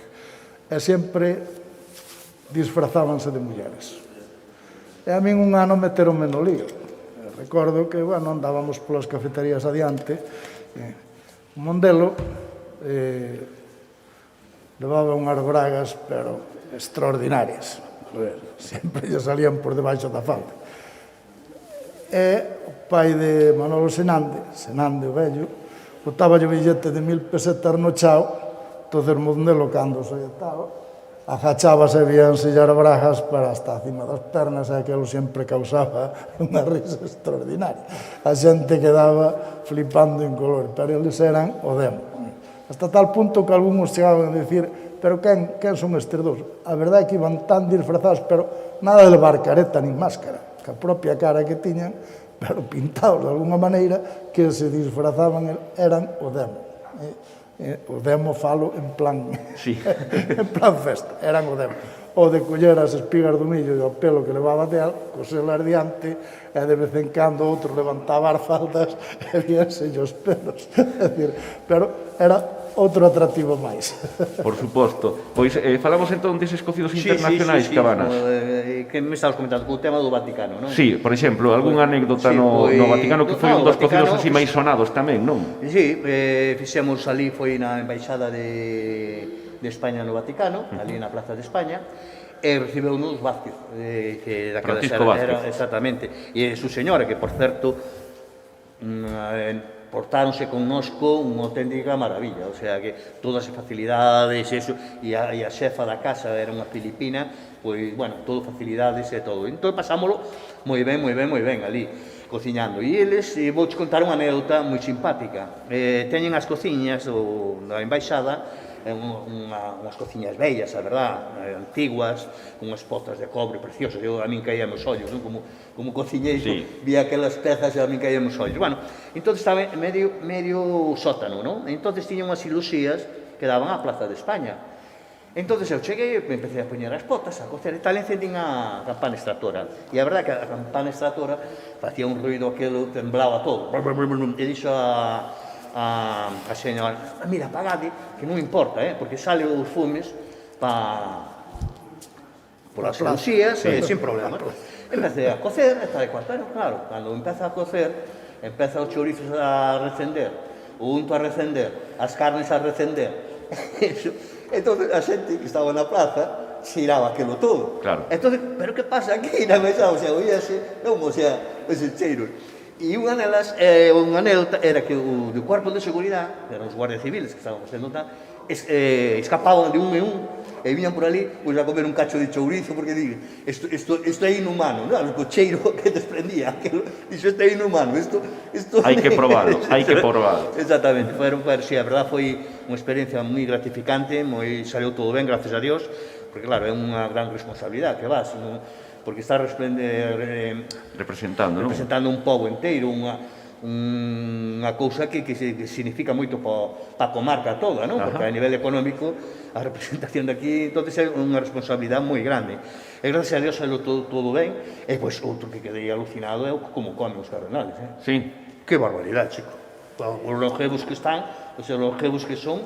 e sempre disfrazábanse de mulleres. E a min un ano meteronme no lío. Recordo que, bueno, andábamos polas cafeterías adiante, Mondelo levaba unhas bragas, pero extraordinarias. Sempre lle salían por debaixo da falda. E o pai de Manolo Senande o vello, botaba o billete de 1000 pesetas no chao. Entonces Mondelo, cando se agachábase e vía ensillar bragas para hasta acima das pernas, e aquilo sempre causaba unha risa extraordinaria. A xente quedaba flipando en color, pero eles eran o demo. Hasta tal punto que algúns chegaban a decir, pero quen son estes dous? A verdade é que iban tan disfrazados, pero nada de levar careta nin máscara, que a propia cara que tiñan, pero pintados de alguna maneira, que se disfrazaban, eran o demo. O demo falo en plan festa, eran o demo. o de coller as espigas do millo e o pelo que levaba del, coselas diante, e de vez en cando outro levantaba as faldas e víanse os pelos. É dicir, pero era outro atractivo máis. Por suposto. Pois falamos entón deses cocidos internacionais, Cabanas. Que me estabas comentando co tema do Vaticano, non? Sí, por exemplo, algunha anécdota Sí, no pois- Vaticano que foi no, un dos o Vaticano, cocidos así máis sonados tamén, non? Sí, fixemos ali, foi na Embaixada de España no Vaticano, ali na Plaza de España, e recibeu-nos Vázquez, que daquela Francisco Vázquez. exactamente, e su señora, que por certo, portáronse connosco unha auténtica maravilla, o sea que todas as facilidades, eso, e a xefa da casa era unha filipina, pois, bueno, todo facilidades e todo. Entón pasámolo moi ben ali, cociñando. E eles, vou te contar unha anécdota moi simpática. Teñen as cociñas da embaixada, unhas cociñas bellas, a verdad, antiguas, con unhas pozas de cobre preciosas. A min caía nos ollos, non? Como cociñeiro, Sí. vi aquelas pezas e a min caía nos ollos. Bueno, entón estaba medio sótano, non? Entón tiña unhas ilusías que daban á Plaza de España. Entón eu cheguei, me empecé a poñer as botas, a cocer e tal, e encendín a campana extractora. E a verdade que a campana extractora facía un ruido aquelo, temblaba todo. E dixo a señora, mira, apagade, que non importa, porque sale os fumes por as luxías, sin problema. Empecé a cocer, e tal e cual, pero claro, cando empeza a cocer, empeza os chourizos a recender, o unto a recender, as carnes a recender. Entón, a xente que estaba na plaza xiraba aquilo todo. Claro. Entón, pero que pasa aquí na mesa? O sea, oíase, como, o sea, ese cheiro. E unha delas, unha anécdota, era que o do Cuerpo de Seguridade, eran os guardias civiles que estaban facendo tal, escapaban de un e un, e viñan por ali, pois a comer un cacho de chourizo, porque digo, isto é inhumano, non? O cheiro que desprendía, isto é inhumano, isto... Hai que probalo, hai que probalo. Exactamente, sí, a verdad foi unha experiencia moi gratificante, saliu todo ben, gracias a Dios, porque claro, é unha gran responsabilidade que vas, non? Porque está Representando, non? representando un pobo inteiro, unha cousa que significa moito para a comarca toda, non? Porque a nivel económico a representación de aquí entonces é unha responsabilidade moi grande. E gracias a Dios saiu todo ben, e pois outro que quedei alucinado é como comen os cardenales, Sí. Que barbaridade, chico. Os longevos que están, os longevos que son,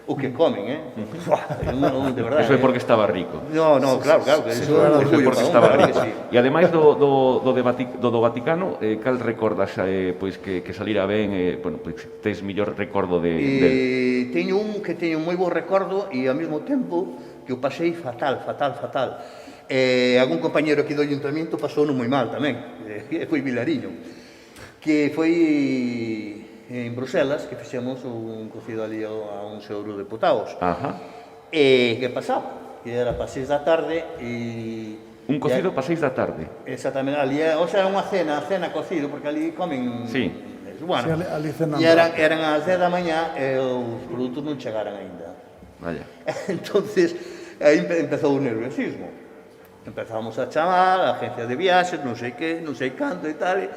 o que comen, de verdade. Eso é porque estaba rico. No, claro, que eso é un Eso é orgullo porque para un, estaba claro rico. que sí. E ademais do Vaticano, cal recordas pois que salira ben, bueno, pois tes mellor recordo de Teño un que teño moi bo recordo e ao mesmo tempo que o pasei fatal. Algún compañero aquí do Ayuntamiento pasou moi mal tamén, foi Vilariño, que foi en Bruselas, que fixemos un cocido ali a uns eurodeputados. Ajá. E que pasaba? Que era para 6 da tarde e... Un cocido para 6 da tarde. Exactamente, ali, o sea, era unha cena cocido, porque ali comen... Sí. Bueno, Sí, ali cenan e eran as 10 da mañá e os produtos non chegaran aínda. Vaya. Entonces, aí empezou o nerviosismo. Empezamos a chamar a agencia de viaxes, non sei que, non sei canto e tal,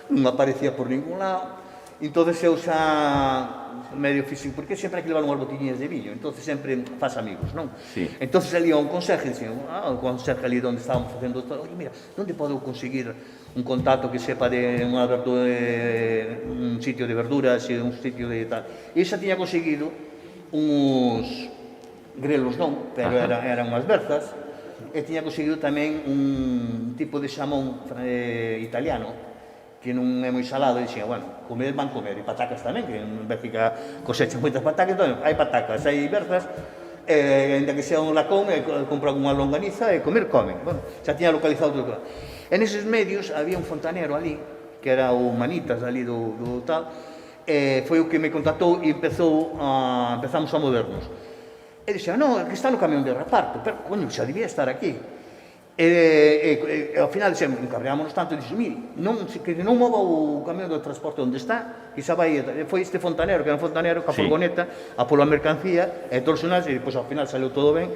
non aparecía por ningún lado. Entonces eu xa medio físico, porque sempre hai que levar unhas botiñas de viño, entonces sempre faz amigos, non? Sí. Entonces ali a un conserje, dixen, o conserje ali onde estábamos facendo todo, oye, mira, onde podo conseguir un contacto que sepa de un sitio de verduras e un sitio de tal. E xa tiña conseguido uns grelos non, pero eran unhas berzas, e tiña conseguido tamén un tipo de xamón italiano, que non é moi salado, e dixen, bueno, comer van comer, e patacas tamén, que en Bélgica cosechan moitas patacas, entón, hai patacas, hai berzas, ainda que sea un lacón, compran unha longaniza e comer comen. Bueno, xa tiña localizado todo. E neses medios había un fontanero ali, que era o Manitas ali do tal, e foi o que me contactou e empezamos a movernos. E dixen, non, que está no camión de reparto, pero, coño, xa debía estar aquí. E ao final encabreámonos tanto e dixo, mire, que non mova o camión do transporte onde está, que xa vai, foi este fontanero, que era un fontanero, ca furgoneta, a pola mercancía, e todos os unais, e depois ao final saliu todo ben,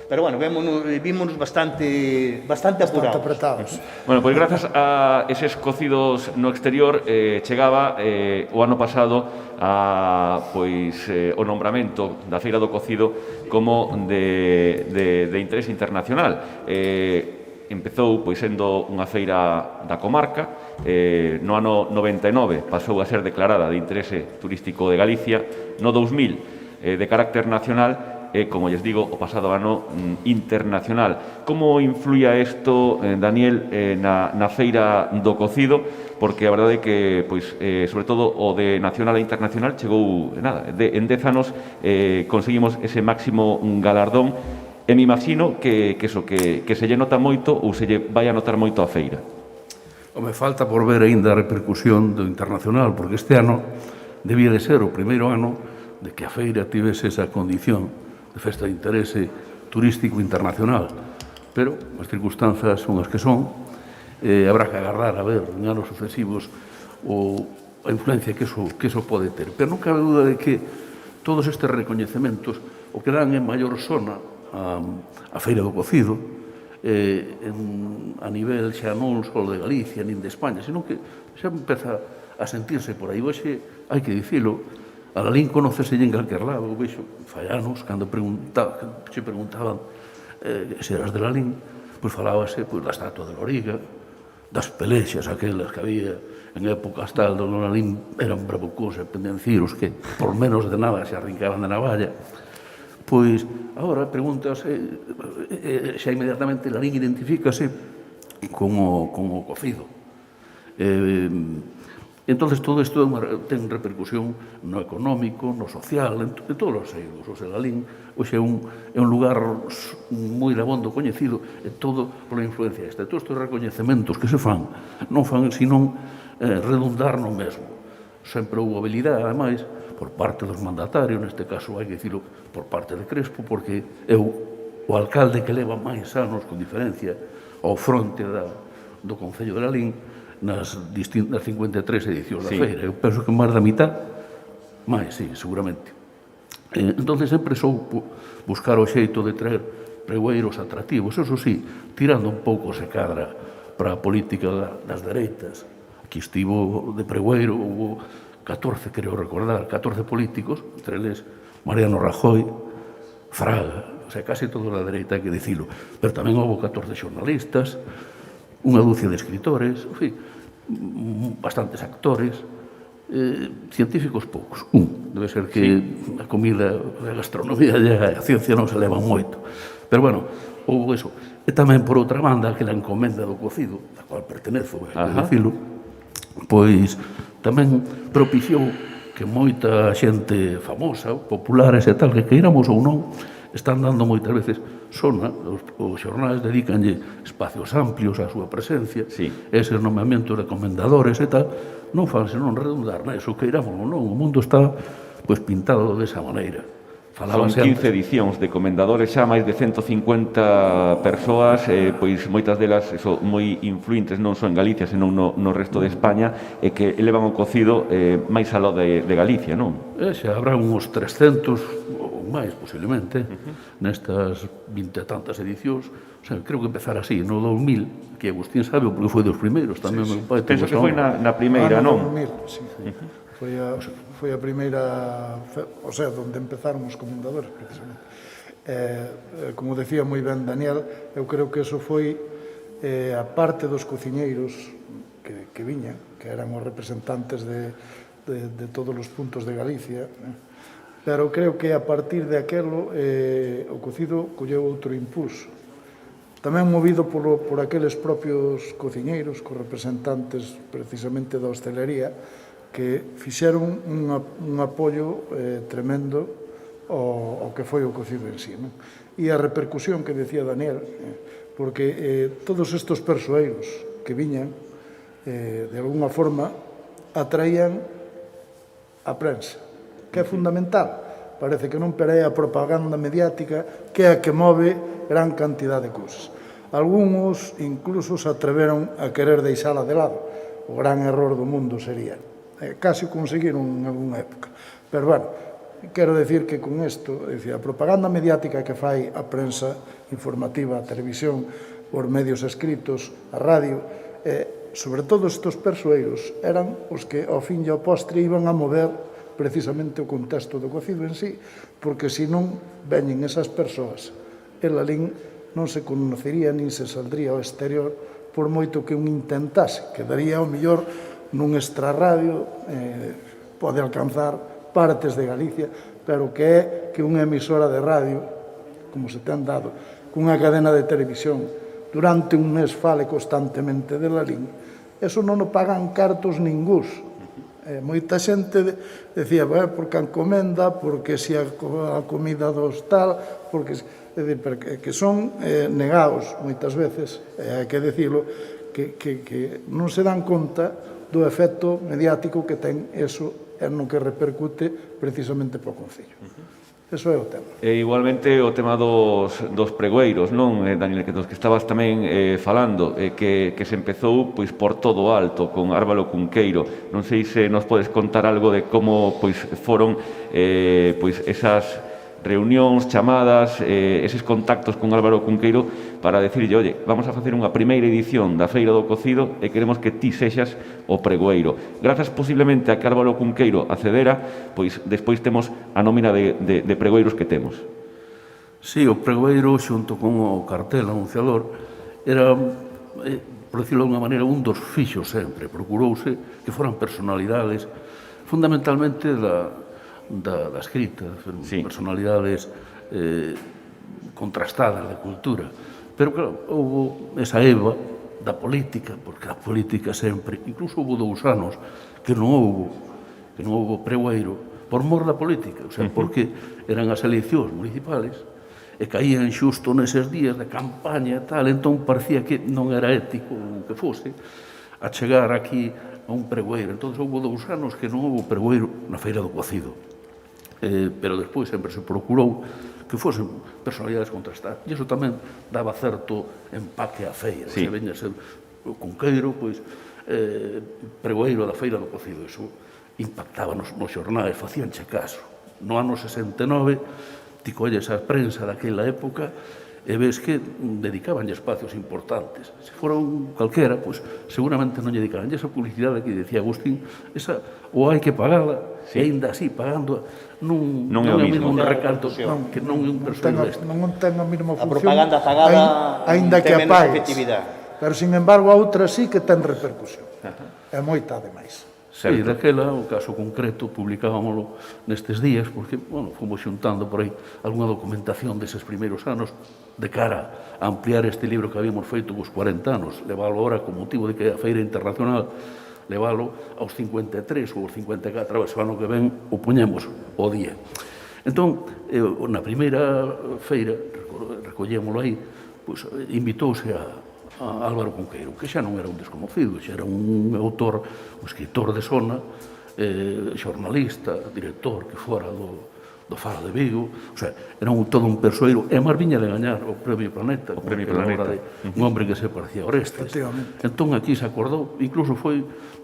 Pero, bueno, vímonos bastante apurados. Apretados. Bueno, pois grazas a eses cocidos no exterior chegaba o ano pasado o nombramento da Feira do Cocido como de interese internacional. Empezou sendo unha feira da comarca, no ano 99 pasou a ser declarada de interese turístico de Galicia, no 2000 de carácter nacional e, como lles digo, o pasado ano internacional. Como influía isto, Daniel, na feira do cocido? Porque a verdade é que, sobre todo, o de nacional e internacional chegou, en 10 anos conseguimos ese máximo galardón e me imagino que se lle nota moito ou se lle vai a notar moito a feira. Me falta por ver aínda a repercusión do internacional, porque este ano debía de ser o primeiro ano de que a feira tivese esa condición de festa de interese turístico internacional. Pero as circunstancias son as que son, habrá que agardar a ver en anos sucesivos a influencia que eso pode ter. Pero non cabe dúda de que todos estes recoñecementos o que dan en maior sona a Feira do Cocido, a nivel xa non só de Galicia nin de España, sino que xa empeza a sentirse por aí. Hoxe, hai que dicilo, a Lalín conócese en calquer lado. Vexo fallanos, cando se preguntaban se eras de Lalín, pois falábase da estatua de Loriga, das pelexas aquelas que había en épocas tal do Lalín, eran bravucos e pendencieros que por menos de nada se arrincaban de navalla. Pois, agora, pregúntase, xa inmediatamente Lalín identifícase como cocido. Entonces, todo isto ten repercusión no económico, no social, en todos os eidos. O sea, Lalín hoxe é un lugar moi dabondo coñecido, e todo pola influencia esta. Todos estes recoñecementos que se fan, non fan senón redundar no mesmo. Sempre houve habilidade, ademais, por parte dos mandatarios, neste caso hai que dicilo por parte de Crespo, porque é o alcalde que leva máis anos, con diferencia, ao fronte do Concello de Lalín, nas 53 edicións da feira. Eu penso que máis da mitad, máis, sí, seguramente. Entón, sempre soupo buscar o xeito de traer pregoeiros atractivos. Eso sí, tirando un pouco se cadra para a política das dereitas. Aquí estivo de pregoeiro, houve 14, creo recordar, 14 políticos, entre eles Mariano Rajoy, Fraga, o sea, casi toda a dereita, hai que dicilo. Pero tamén houve 14 xornalistas, unha dúcia de escritores, en fin, bastantes actores, científicos poucos. Debe ser que a comida, a gastronomía e a ciencia non se levan moito. Pero, bueno, houve eso. E tamén, por outra banda, aquela encomenda do cocido, a cual pertenezo, a decilo, pois tamén propiciou que moita xente famosa, populares e tal, que queiramos ou non, están dando moitas veces sona, os xornais dedícanlle espacios amplios á súa presencia, eses nomeamentos de comendadores e tal, non fan senón redundar neso, queiramos ou non, o mundo está pintado desa maneira. Son 15 edicións de comendadores, xa máis de 150 persoas, pois moitas delas moi influentes non só en Galicia, senón no resto de España, e que elevan o cocido máis aló de Galicia, non? Xa habrá uns 300 ou máis, posiblemente, nestas 20 e tantas edicións. O sea, creo que empezar así, no 2000, que Agustín sabe, porque foi dos primeiros, tamén meu pai. Penso que foi na primeira, non? 2000, sí. Foi a primeira, o sea, onde empezaron os comendadores, precisamente. Como decía moi ben Daniel, eu creo que eso foi a parte dos cociñeiros que viñan, que eran os representantes de todos os puntos de Galicia, pero creo que a partir de aquelo o cocido colleu outro impulso. Tamén movido por aqueles propios cociñeiros, cos representantes precisamente da hostelería, que fixeron un apoio tremendo ao que foi o cocido en sí. E a repercusión que decía Daniel, porque todos estes persoeiros que viñan, de alguna forma, atraían a prensa, que é fundamental. Parece que non, pero é a propaganda mediática que é a que move gran cantidad de cousas. Algúns incluso se atreveron a querer deixala de lado. O gran error do mundo sería. Casi conseguiron en algunha época. Pero, bueno, quero decir que con isto, a propaganda mediática que fai a prensa informativa, a televisión, os medios escritos, a radio, sobre todo estes persoeiros, eran os que ao fin e ao postre iban a mover precisamente o contexto do cocido en sí, porque se non veñen esas persoas, el alín non se conocería nin se saldría ao exterior por moito que un intentase. Quedaría ao mellor nun extrarradio, pode alcanzar partes de Galicia, pero que é que unha emisora de radio, como se ten dado, cunha cadena de televisión, durante un mes fale constantemente de Lalín, eso non o pagan cartos ningús. Moita xente decía, porque a encomenda, porque se a comida do hostal, porque que son negados moitas veces, hai que dicilo, que non se dan conta do efecto mediático que ten eso e no que repercute precisamente para o Concello. Eso é o tema. E igualmente o tema dos pregoeiros, non, Daniel, que dos que estabas tamén falando, que se empezou pois por todo o alto, con Álvaro Cunqueiro. Non sei se nos podes contar algo de como pois foron pois esas reunións, chamadas, eses contactos con Álvaro Cunqueiro para decirlle, oye, vamos a facer unha primeira edición da Feira do Cocido e queremos que ti sexas o pregoeiro. Grazas posiblemente a que Álvaro Cunqueiro accedera, pois despois temos a nómina de pregoeiros que temos. Sí, o pregoeiro xunto con o cartel anunciador era, por decirlo de unha maneira, un dos fixos sempre. Procurouse que foran personalidades fundamentalmente da escrita, sí, personalidades contrastadas da cultura. Pero, claro, houve esa eva da política, porque a política sempre, incluso houve 2 anos que non houve pregoeiro por mor da política, o sea, porque eran as eleccións municipales e caían xusto neses días de campaña e tal, entón parecía que non era ético o que fose a chegar aquí a un pregoeiro. Entón, houve 2 anos que non houve pregoeiro na Feira do Cocido. Pero despois sempre se procurou que fosen personalidades contrastadas. E iso tamén daba certo empaque á feira. Sí. Se veña a ser o Cunqueiro, pois, pregoeiro da Feira do Cocido. Iso impactaba nos xornais, facíanche caso. No ano 69, ti colles a prensa daquela época e ves que dedicaban espacios importantes. Se foron calquera, pois seguramente non lle dedicaban. E esa publicidade que decía Agustín, esa ou hai que pagala, e ainda así, pagando, non é o mesmo un recarto que non é un persoal deste. Non ten a mesma función, A propaganda pagada aínda que ten menos apagues. efectividade. Pero, sin embargo, a outra sí que ten repercusión. É moita, ademais. Sí, daquela, o caso concreto, publicábamoslo nestes días, porque, bueno, fomos xuntando por aí algunha documentación deses primeiros anos de cara a ampliar este libro que habíamos feito cos 40 anos, leválo ahora con motivo de que a Feira Internacional, leválo aos 53 ou aos 54, a ver, o ano que ven o puñemos o día. Entón, na primeira feira, recollémolo aí, pois, invitouse a Álvaro Cunqueiro, que xa non era un desconocido, xa era un autor, un escritor de sona, xornalista, director que fora do Faro de Vigo, o sea, era todo un persoeiro, e máis viña de gañar o Premio Planeta, o Premio Planeta, un hombre que se parecía a Orestes. Entón aquí se acordou, incluso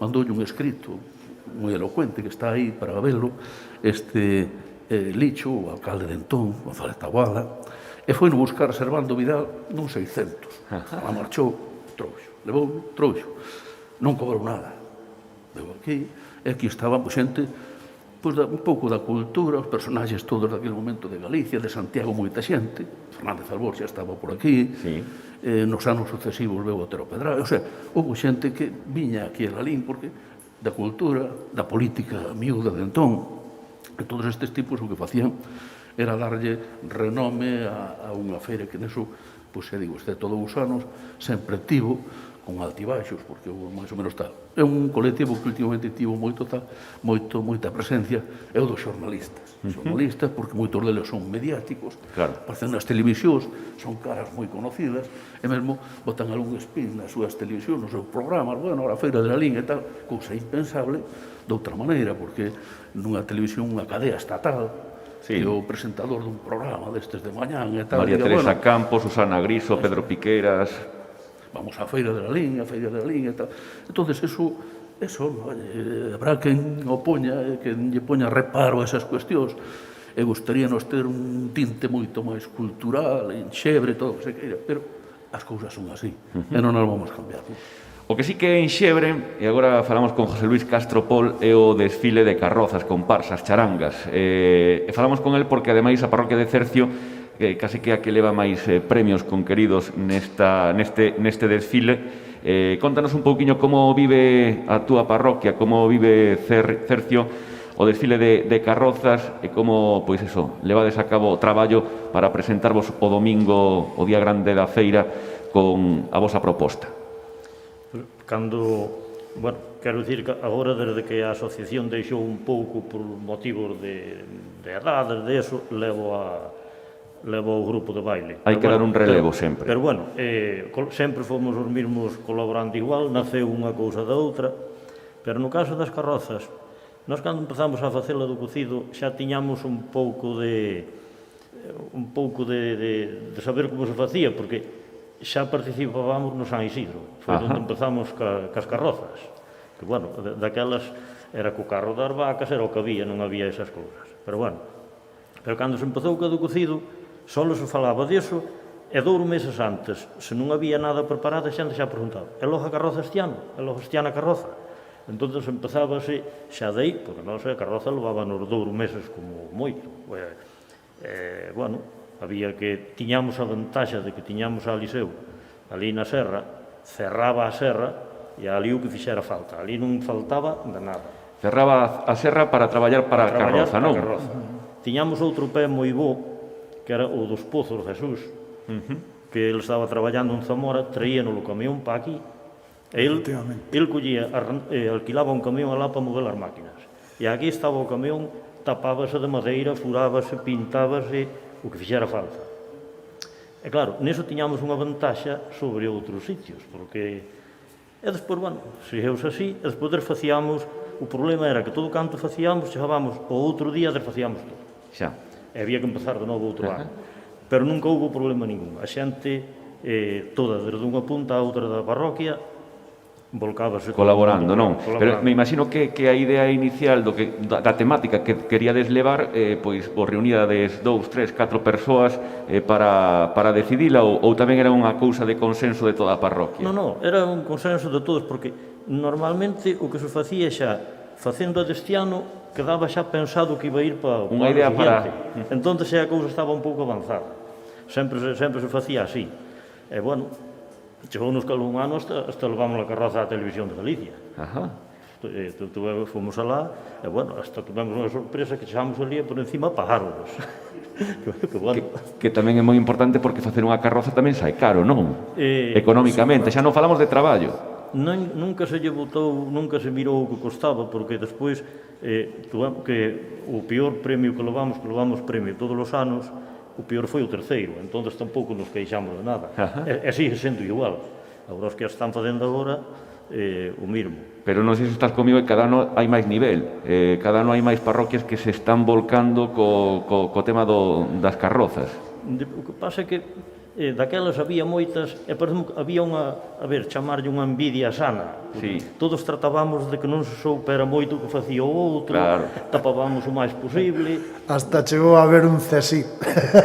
mandoulle un escrito moi elocuente que está aí para velo, Licho, o alcalde de entón, González Taboada, e foi no buscar Servando Vidal nun 600. A marchou, trouxo, levou, trouxo. Non cobrou nada. Levou aquí, e aquí estaba xente un pouco da cultura, os personaxes todos daquele momento de Galicia, de Santiago, moita xente. Fernández Albor xa estaba por aquí, nos anos sucesivos veu Otero Pedralbes. O sea, houve xente que viña aquí a Lalín porque da cultura, da política miúda de entón, e todos estes tipos o que facían era darlle renome a unha feira que neso, pois xa digo, este todos os anos, sempre tivo, con altibaixos, porque máis ou menos tal. É un colectivo que últimamente tivo moita presencia, é o dos xornalistas. Xornalistas, porque moitos deles son mediáticos, aparecen nas televisións, son caras moi conocidas, e mesmo botan algún spin nas súas televisións, nos seus programas, bueno, a Feira de Lalín e tal, cousa impensable, de outra maneira, porque nunha televisión, unha cadea estatal, que o presentador dun programa destes de mañán e tal. María Teresa Campos, Susana Griso, Pedro Piqueras. Vamos á Feira de Lalín, a Feira de Lalín e tal. Entón, eso Eso, habrá quen opoña, quen lle poña reparo a esas cuestións. E gustaríanos ter un tinte moito máis cultural, enxebre, todo o que se queira, pero as cousas son así, e non as vamos cambiar. O que sí que é enxebre, e agora falamos con José Luis Castro Pol, é o desfile de carrozas, comparsas, charangas. E falamos con el porque, ademais, a parroquia de Cercio case que a que leva máis premios conqueridos neste desfile. Contanos un pouquiño como vive a túa parroquia, como vive Cercio o desfile de carrozas e como, pois eso, levades a cabo o traballo para presentarvos o domingo, o día grande da feira, con a vosa proposta. Cando, bueno, quero dicir que agora, desde que a asociación deixou un pouco por motivos de edades, de eso, levo o grupo de baile. Hai que dar un relevo sempre. Pero, bueno, sempre fomos os mesmos colaborando igual, naceu unha cousa da outra, pero no caso das carrozas, nós cando empezamos a facela do cocido xa tiñamos un pouco de saber como se facía, porque xa participábamos no San Isidro, foi onde empezamos cas carrozas, que, bueno, daquelas era co carro das vacas, era o que había, non había esas cousas. Pero, bueno, cando se empezou co do cocido, só se falaba disso, e 2 meses antes, se non había nada preparado, a xente xa preguntaba, é logo a carroza este ano? É logo este ano a carroza? Entón, empezábase xa dei, porque non sei, a carroza levaba nos 2 meses como moito. Bueno, había que, tiñamos a vantaxa de que tiñamos a Liceu, ali na serra, cerraba a serra, e ali o que fixera falta. Ali non faltaba de nada. Cerraba a serra para traballar para a carroza, non? Tiñamos outro pé moi bo, que era o dos Pozos Jesús, que ele estaba traballando en Zamora, traían o camión para aquí, e ele collía, alquilaba un camión alá para mover as máquinas. E aquí estaba o camión, tapábase de madeira, furábase, pintábase, o que fixera falta. E claro, niso tiñamos unha vantaxa sobre outros sitios, porque... E despois, bueno, segueus así, e despois desfacíamos, o problema era que todo canto facíamos, chegábamos o outro día, desfacíamos todo. Xa. E había que empezar de novo outro ano. Pero nunca houve problema ningún. A xente, toda, desde unha punta a outra da parroquia, volcábase... Colaborando, non? Pero me imagino que a idea inicial da temática que queríades levar, pois, vos reuníades 2, 3, 4 persoas para decidila, ou tamén era unha cousa de consenso de toda a parroquia? Non, era un consenso de todos, porque normalmente o que se facía xa, facendo a deste ano, quedaba xa pensado que iba a ir para o ano seguinte. Entón, xa a cousa estaba un pouco avanzada. Sempre se facía así. E, bueno, chegou-nos que algún ano hasta levamos a carroza á Televisión de Galicia. Fomos alá, e, bueno, hasta tuvemos unha sorpresa que chegamos ali e por encima pagáramos. Que tamén é moi importante porque facer unha carroza tamén sai caro, non? Económicamente, xa non falamos de traballo. Nunca se lle botou, nunca se mirou o que costaba, porque despois que o peor premio que levamos premio todos os anos, o peor foi o terceiro, entón tampouco nos queixamos de nada. E sigue sendo igual. Agora os que están facendo agora, o mesmo. Pero non sei se estás comigo, e cada ano hai máis nivel. Cada ano hai máis parroquias que se están volcando co tema das carrozas. O que pasa é que daquelas había moitas, e por exemplo, había unha, chamarlle unha envidia sana. Sí. Todos tratábamos de que non se soupera moito o que facía o outro, tapábamos o máis posible. Hasta chegou a haber un CSI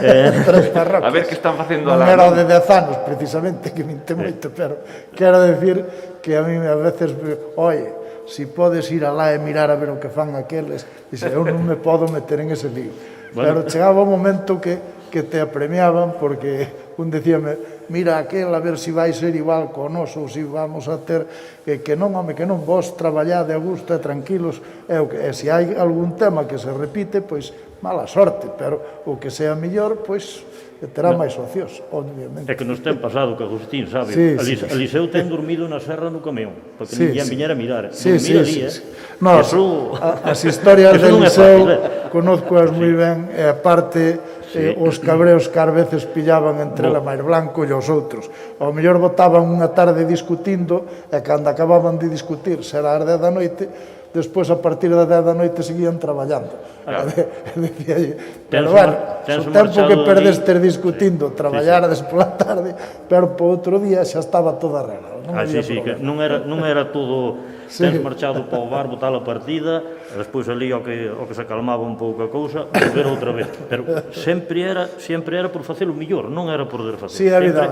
entre as parroquias. A ver que están facendo alá. Non era o de 10 anos, precisamente, que minte moito, pero quero decir que a mí a veces, oye, si podes ir alá e mirar a ver o que fan aqueles, dice, eu non me podo meter en ese lío. Pero chegaba o momento que te apremiaban, porque un decíame, mira aquel, a ver se vai ser igual con nos, ou se vamos a ter, que non, home, que non, vos traballade a gusto e tranquilos, e se hai algún tema que se repite, pois, mala sorte, pero o que sea mellor, pois, terá máis ocios, obviamente. É que nos ten pasado, que Agustín, sabe? A Liceu ten dormido na serra no camión, porque ninguén viñera a mirar. Dormir ali, as historias de Liceu conozcoas moi ben, e aparte, os cabreos que ás veces pillaban entre la máis blanco e os outros. Ao mellor botaban unha tarde discutindo, e cando acababan de discutir, será as 10 da noite, despois a partir das 10 da noite seguían traballando. Pero Tenso bueno, tenso o tempo que marchado perdestes ali. discutindo, traballarades pola tarde, pero po outro día xa estaba toda arreglado. Non había Sí, que problema. non era todo... Sí. Tens marchado para o bar, botar a partida, e despois ali o que se calmaba un pouco a cousa, volver outra vez. Pero sempre era por facer o mellor, non era por facer. Sí, a vida,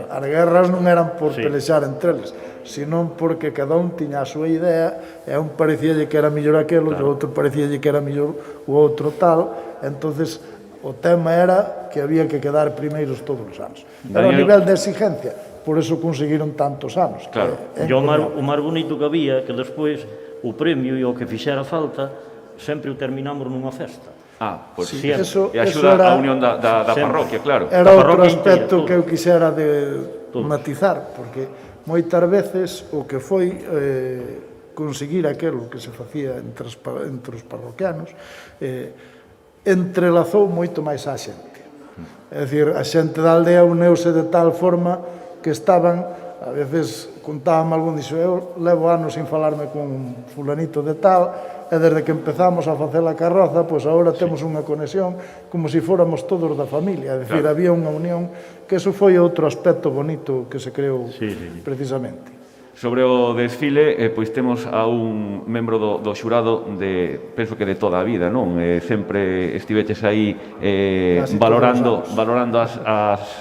as guerras non eran por Sí. pelexar entre eles, senón porque cada un tiña a súa idea, e a un parecíalle que era mellor aquelo, e o outro parecíalle que era mellor o outro tal, entonces o tema era que había que quedar primeiros todos os anos. Pero a Daniel- nivel de exigencia, por eso conseguiron tantos anos. Claro. É E o encomiable. máis bonito que había, que despois o premio e o que fixera falta, sempre o terminamos nunha festa. Pois Sí, sí, eso e axuda era- a unión da Sempre. parroquia, claro. Era Da outro parroquia aspecto inteira, que eu todo. quixera de matizar, porque moitas veces o que foi conseguir aquelo que se facía entre os parroquianos entrelazou moito máis a xente. É dicir, a xente da aldea uneuse de tal forma que estaban, a veces contábame algún, dixo, eu levo anos sin falarme con fulanito de tal, e desde que empezamos a facer a carroza, pois agora temos unha conexión como se fóramos todos da familia, é dicir, había unha unión, que eso foi outro aspecto bonito que se creou precisamente. Sobre o desfile, pois temos a un membro do xurado penso que de toda a vida, non? Sempre estiveches aí valorando as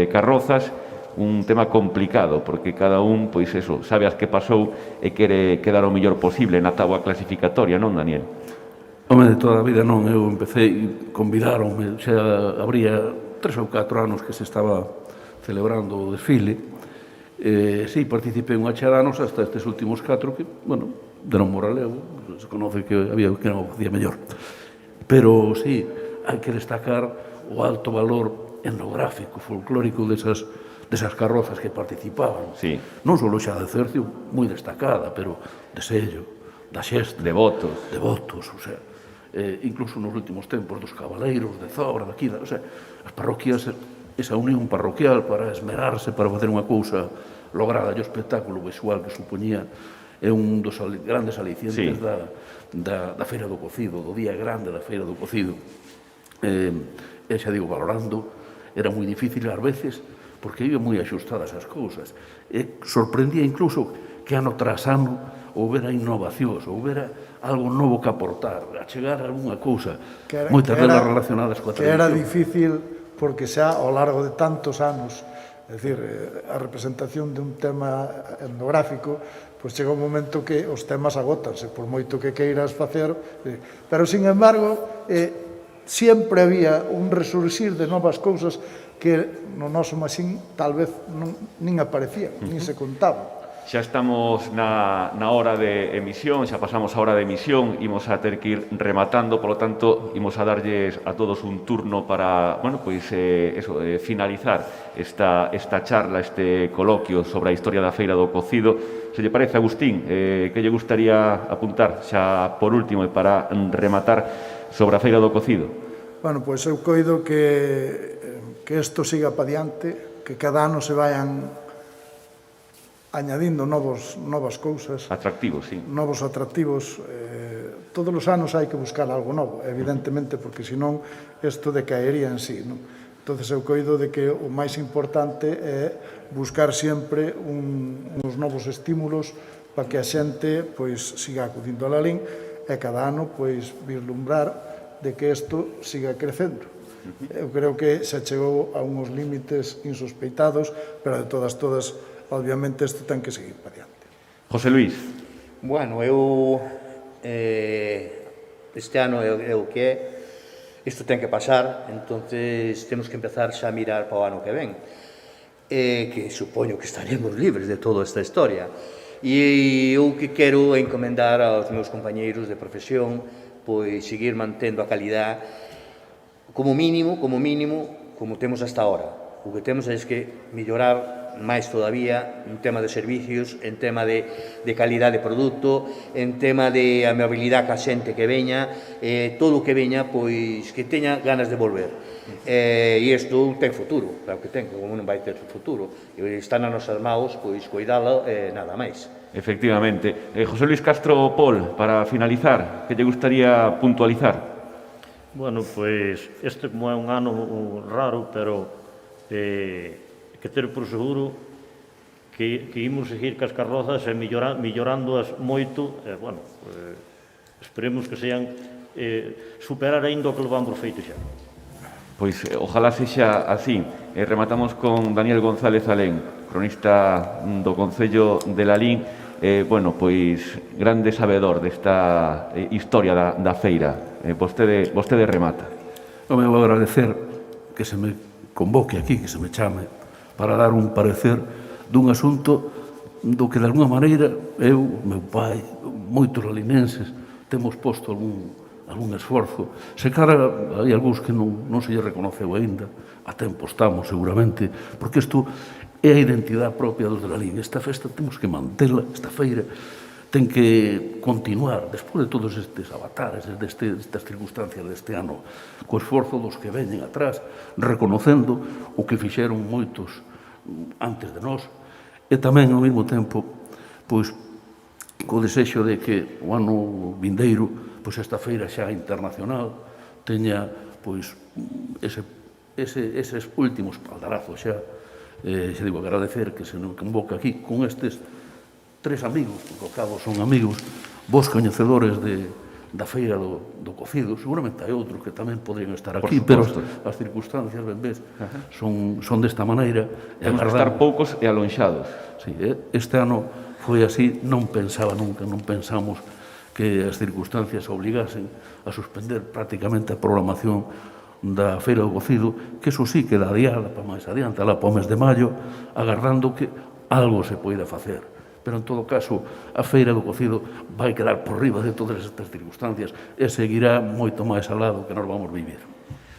carrozas, un tema complicado, porque cada un, pois eso, sabe as que pasou e quere quedar o mellor posible na táboa clasificatoria, non, Daniel? Home, de toda a vida non, eu empecé, convidaronme, xa habría 3 ou 4 anos que se estaba celebrando o desfile. Sí, participei unha chea de anos hasta estes últimos 4 que, bueno, deron moraleo, se conoce que había que non o facía mellor. Pero, sí, hai que destacar o alto valor etnográfico, folclórico desas carrozas que participaban. Sí. Non só xa de Cercio, moi destacada, pero de Sello, da Xesta, Devotos. o sea, incluso nos últimos tempos dos cabaleiros, de Zobra, daqui, o sea, as parroquias, esa unión parroquial para esmerarse, para facer unha cousa lograda, e o espectáculo visual que supoñía é un dos grandes alicientes da Feira do Cocido, do día grande da Feira do Cocido. E xa digo, valorando, era moi difícil ás veces, porque iban moi axustadas as cousas. E sorprendía incluso que ano tras ano houbera innovacións, houbera algo novo que aportar, a chegar a alguna cousa, moitas delas relacionadas coa que era tradición. difícil porque xa ao largo de tantos anos, é dicir, a representación de un tema etnográfico, pois chega un momento que os temas agótanse, por moito que queiras facer, pero, sin embargo, sempre había un resurxir de novas cousas que no noso machín tal vez nin aparecían, nin se contaban. Xa estamos na hora de emisión, xa pasamos a hora de emisión, imos a ter que ir rematando, polo tanto, imos a darlles a todos un turno para, bueno, pois, finalizar esta charla, este coloquio sobre a historia da Feira do Cocido. Se lle parece, Agustín, que lle gustaría apuntar xa por último e para rematar sobre a Feira do Cocido? Bueno, pois eu coido que isto siga pa diante, que cada ano se vayan añadindo novas cousas, Atractivos, sí. novos atractivos. Todos os anos hai que buscar algo novo, evidentemente, porque senón isto decaería en sí, non? Entón, eu coido de que o máis importante é buscar sempre uns novos estímulos para que a xente pois siga acudindo a Lalín e cada ano pois vislumbrar de que isto siga crecendo. Eu creo que xa chegou a uns límites insospeitados, pero de todas, obviamente, isto ten que seguir para diante. José Luis. Bueno, eu este ano é o que é, isto ten que pasar, entonces temos que empezar xa a mirar para o ano que ven, que supoño que estaremos libres de toda esta historia. E eu que quero encomendar aos meus compañeiros de profesión, pois seguir mantendo a calidad como mínimo, como temos hasta ahora. O que temos é que mellorar máis todavía en tema de servicios, en tema de calidad de produto, en tema de amabilidade ca xente que veña, todo o que veña, pois que teña ganas de volver. E isto ten futuro, claro que ten, como non vai ter futuro. Está nas nosas maus, pois, cuidalo, nada máis. Efectivamente. José Luis Castro Pol, para finalizar, que lle gustaría puntualizar? Bueno, pois, este como é un ano raro, pero que ter por seguro que imos seguir cas carrozas e millorándoas moito, e, bueno, esperemos que sean superar ainda o que levamos feito xa. Pois, ojalá sexa así. Rematamos con Daniel González Alén, cronista do Concello de Lalín, bueno, pois, grande sabedor desta historia da feira. Vostede remata. Non me vou agradecer que se me convoque aquí, que se me chame, para dar un parecer dun asunto do que, de alguna maneira, eu, meu pai, moitos lalinenses, temos posto algún esforzo. Se cara, hai algúns que non se lle reconoceu aínda, a tempo estamos, seguramente, porque isto é a identidade propia dos de Lalín. Esta festa temos que mantela, esta feira ten que continuar, despois de todos estes avatares, destas circunstancias deste ano, co esforzo dos que veñen atrás, reconocendo o que fixeron moitos antes de nós, e tamén, ao mesmo tempo, pois, co desexo de que o ano vindeiro, pois, esta feira xa internacional teña, pois, eses últimos paldarazos xa, xa digo, agradecer que se nos convoca aquí con estes tres amigos, porque ao cabo son amigos, vos coñecedores da feira do cocido, seguramente hai outros que tamén podrían estar aquí, pero as circunstancias, ben ves, son desta maneira. Temos que estar poucos e alonxados. Sí, este ano foi así, non pensaba nunca, non pensamos que as circunstancias obligasen a suspender prácticamente a programación da Feira do Cocido, que eso sí queda adiada para máis adiante, alá para o mes de maio, agardando que algo se poida facer. Pero, en todo caso, a Feira do Cocido vai quedar por riba de todas estas circunstancias e seguirá moito máis al lado que nós vamos vivir.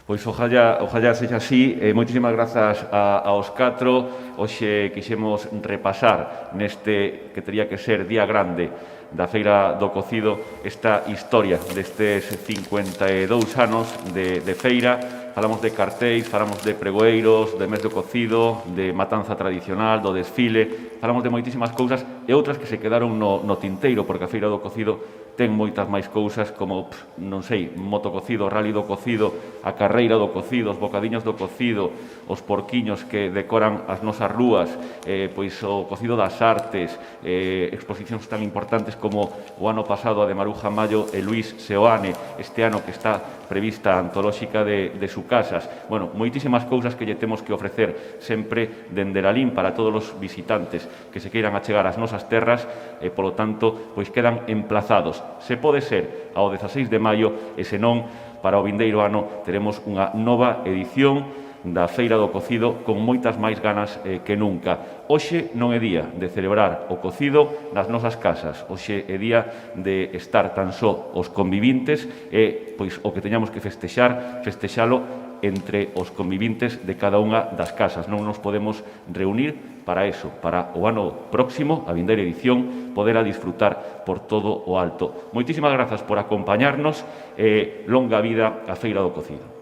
Pois ojalá sexa así. Moitísimas grazas aos catro. Hoxe quixemos repasar neste que teria que ser día grande da Feira do Cocido esta historia destes 52 anos de feira. Falamos de cartéis, falamos de pregoeiros, de mes do cocido, de matanza tradicional, do desfile. Falamos de moitísimas cousas e outras que se quedaron no tinteiro, porque a Feira do Cocido ten moitas máis cousas como, non sei, motococido, rally do cocido, a carreira do cocido, os bocadiños do cocido, os porquiños que decoran as nosas rúas, pois o cocido das artes, exposicións tan importantes como o ano pasado a de Maruja Mayo e Luis Seoane, este ano que está prevista a antolóxica de Sucasas. Bueno, moitísimas cousas que lle temos que ofrecer sempre dende Lalín para todos os visitantes que se queiran achegar ás nosas terras e, polo tanto, pois quedan emplazados. Se pode ser ao 16 de maio e senón para o vindeiro ano teremos unha nova edición da Feira do Cocido con moitas máis ganas que nunca. Hoxe non é día de celebrar o cocido nas nosas casas. Hoxe é día de estar tan só os convivintes e pois o que teñamos que festexalo entre os convivintes de cada unha das casas. Non nos podemos reunir para eso, para o ano próximo, a vindeira edición, poder a disfrutar por todo o alto. Moitísimas grazas por acompañarnos e longa vida a Feira do Cocido.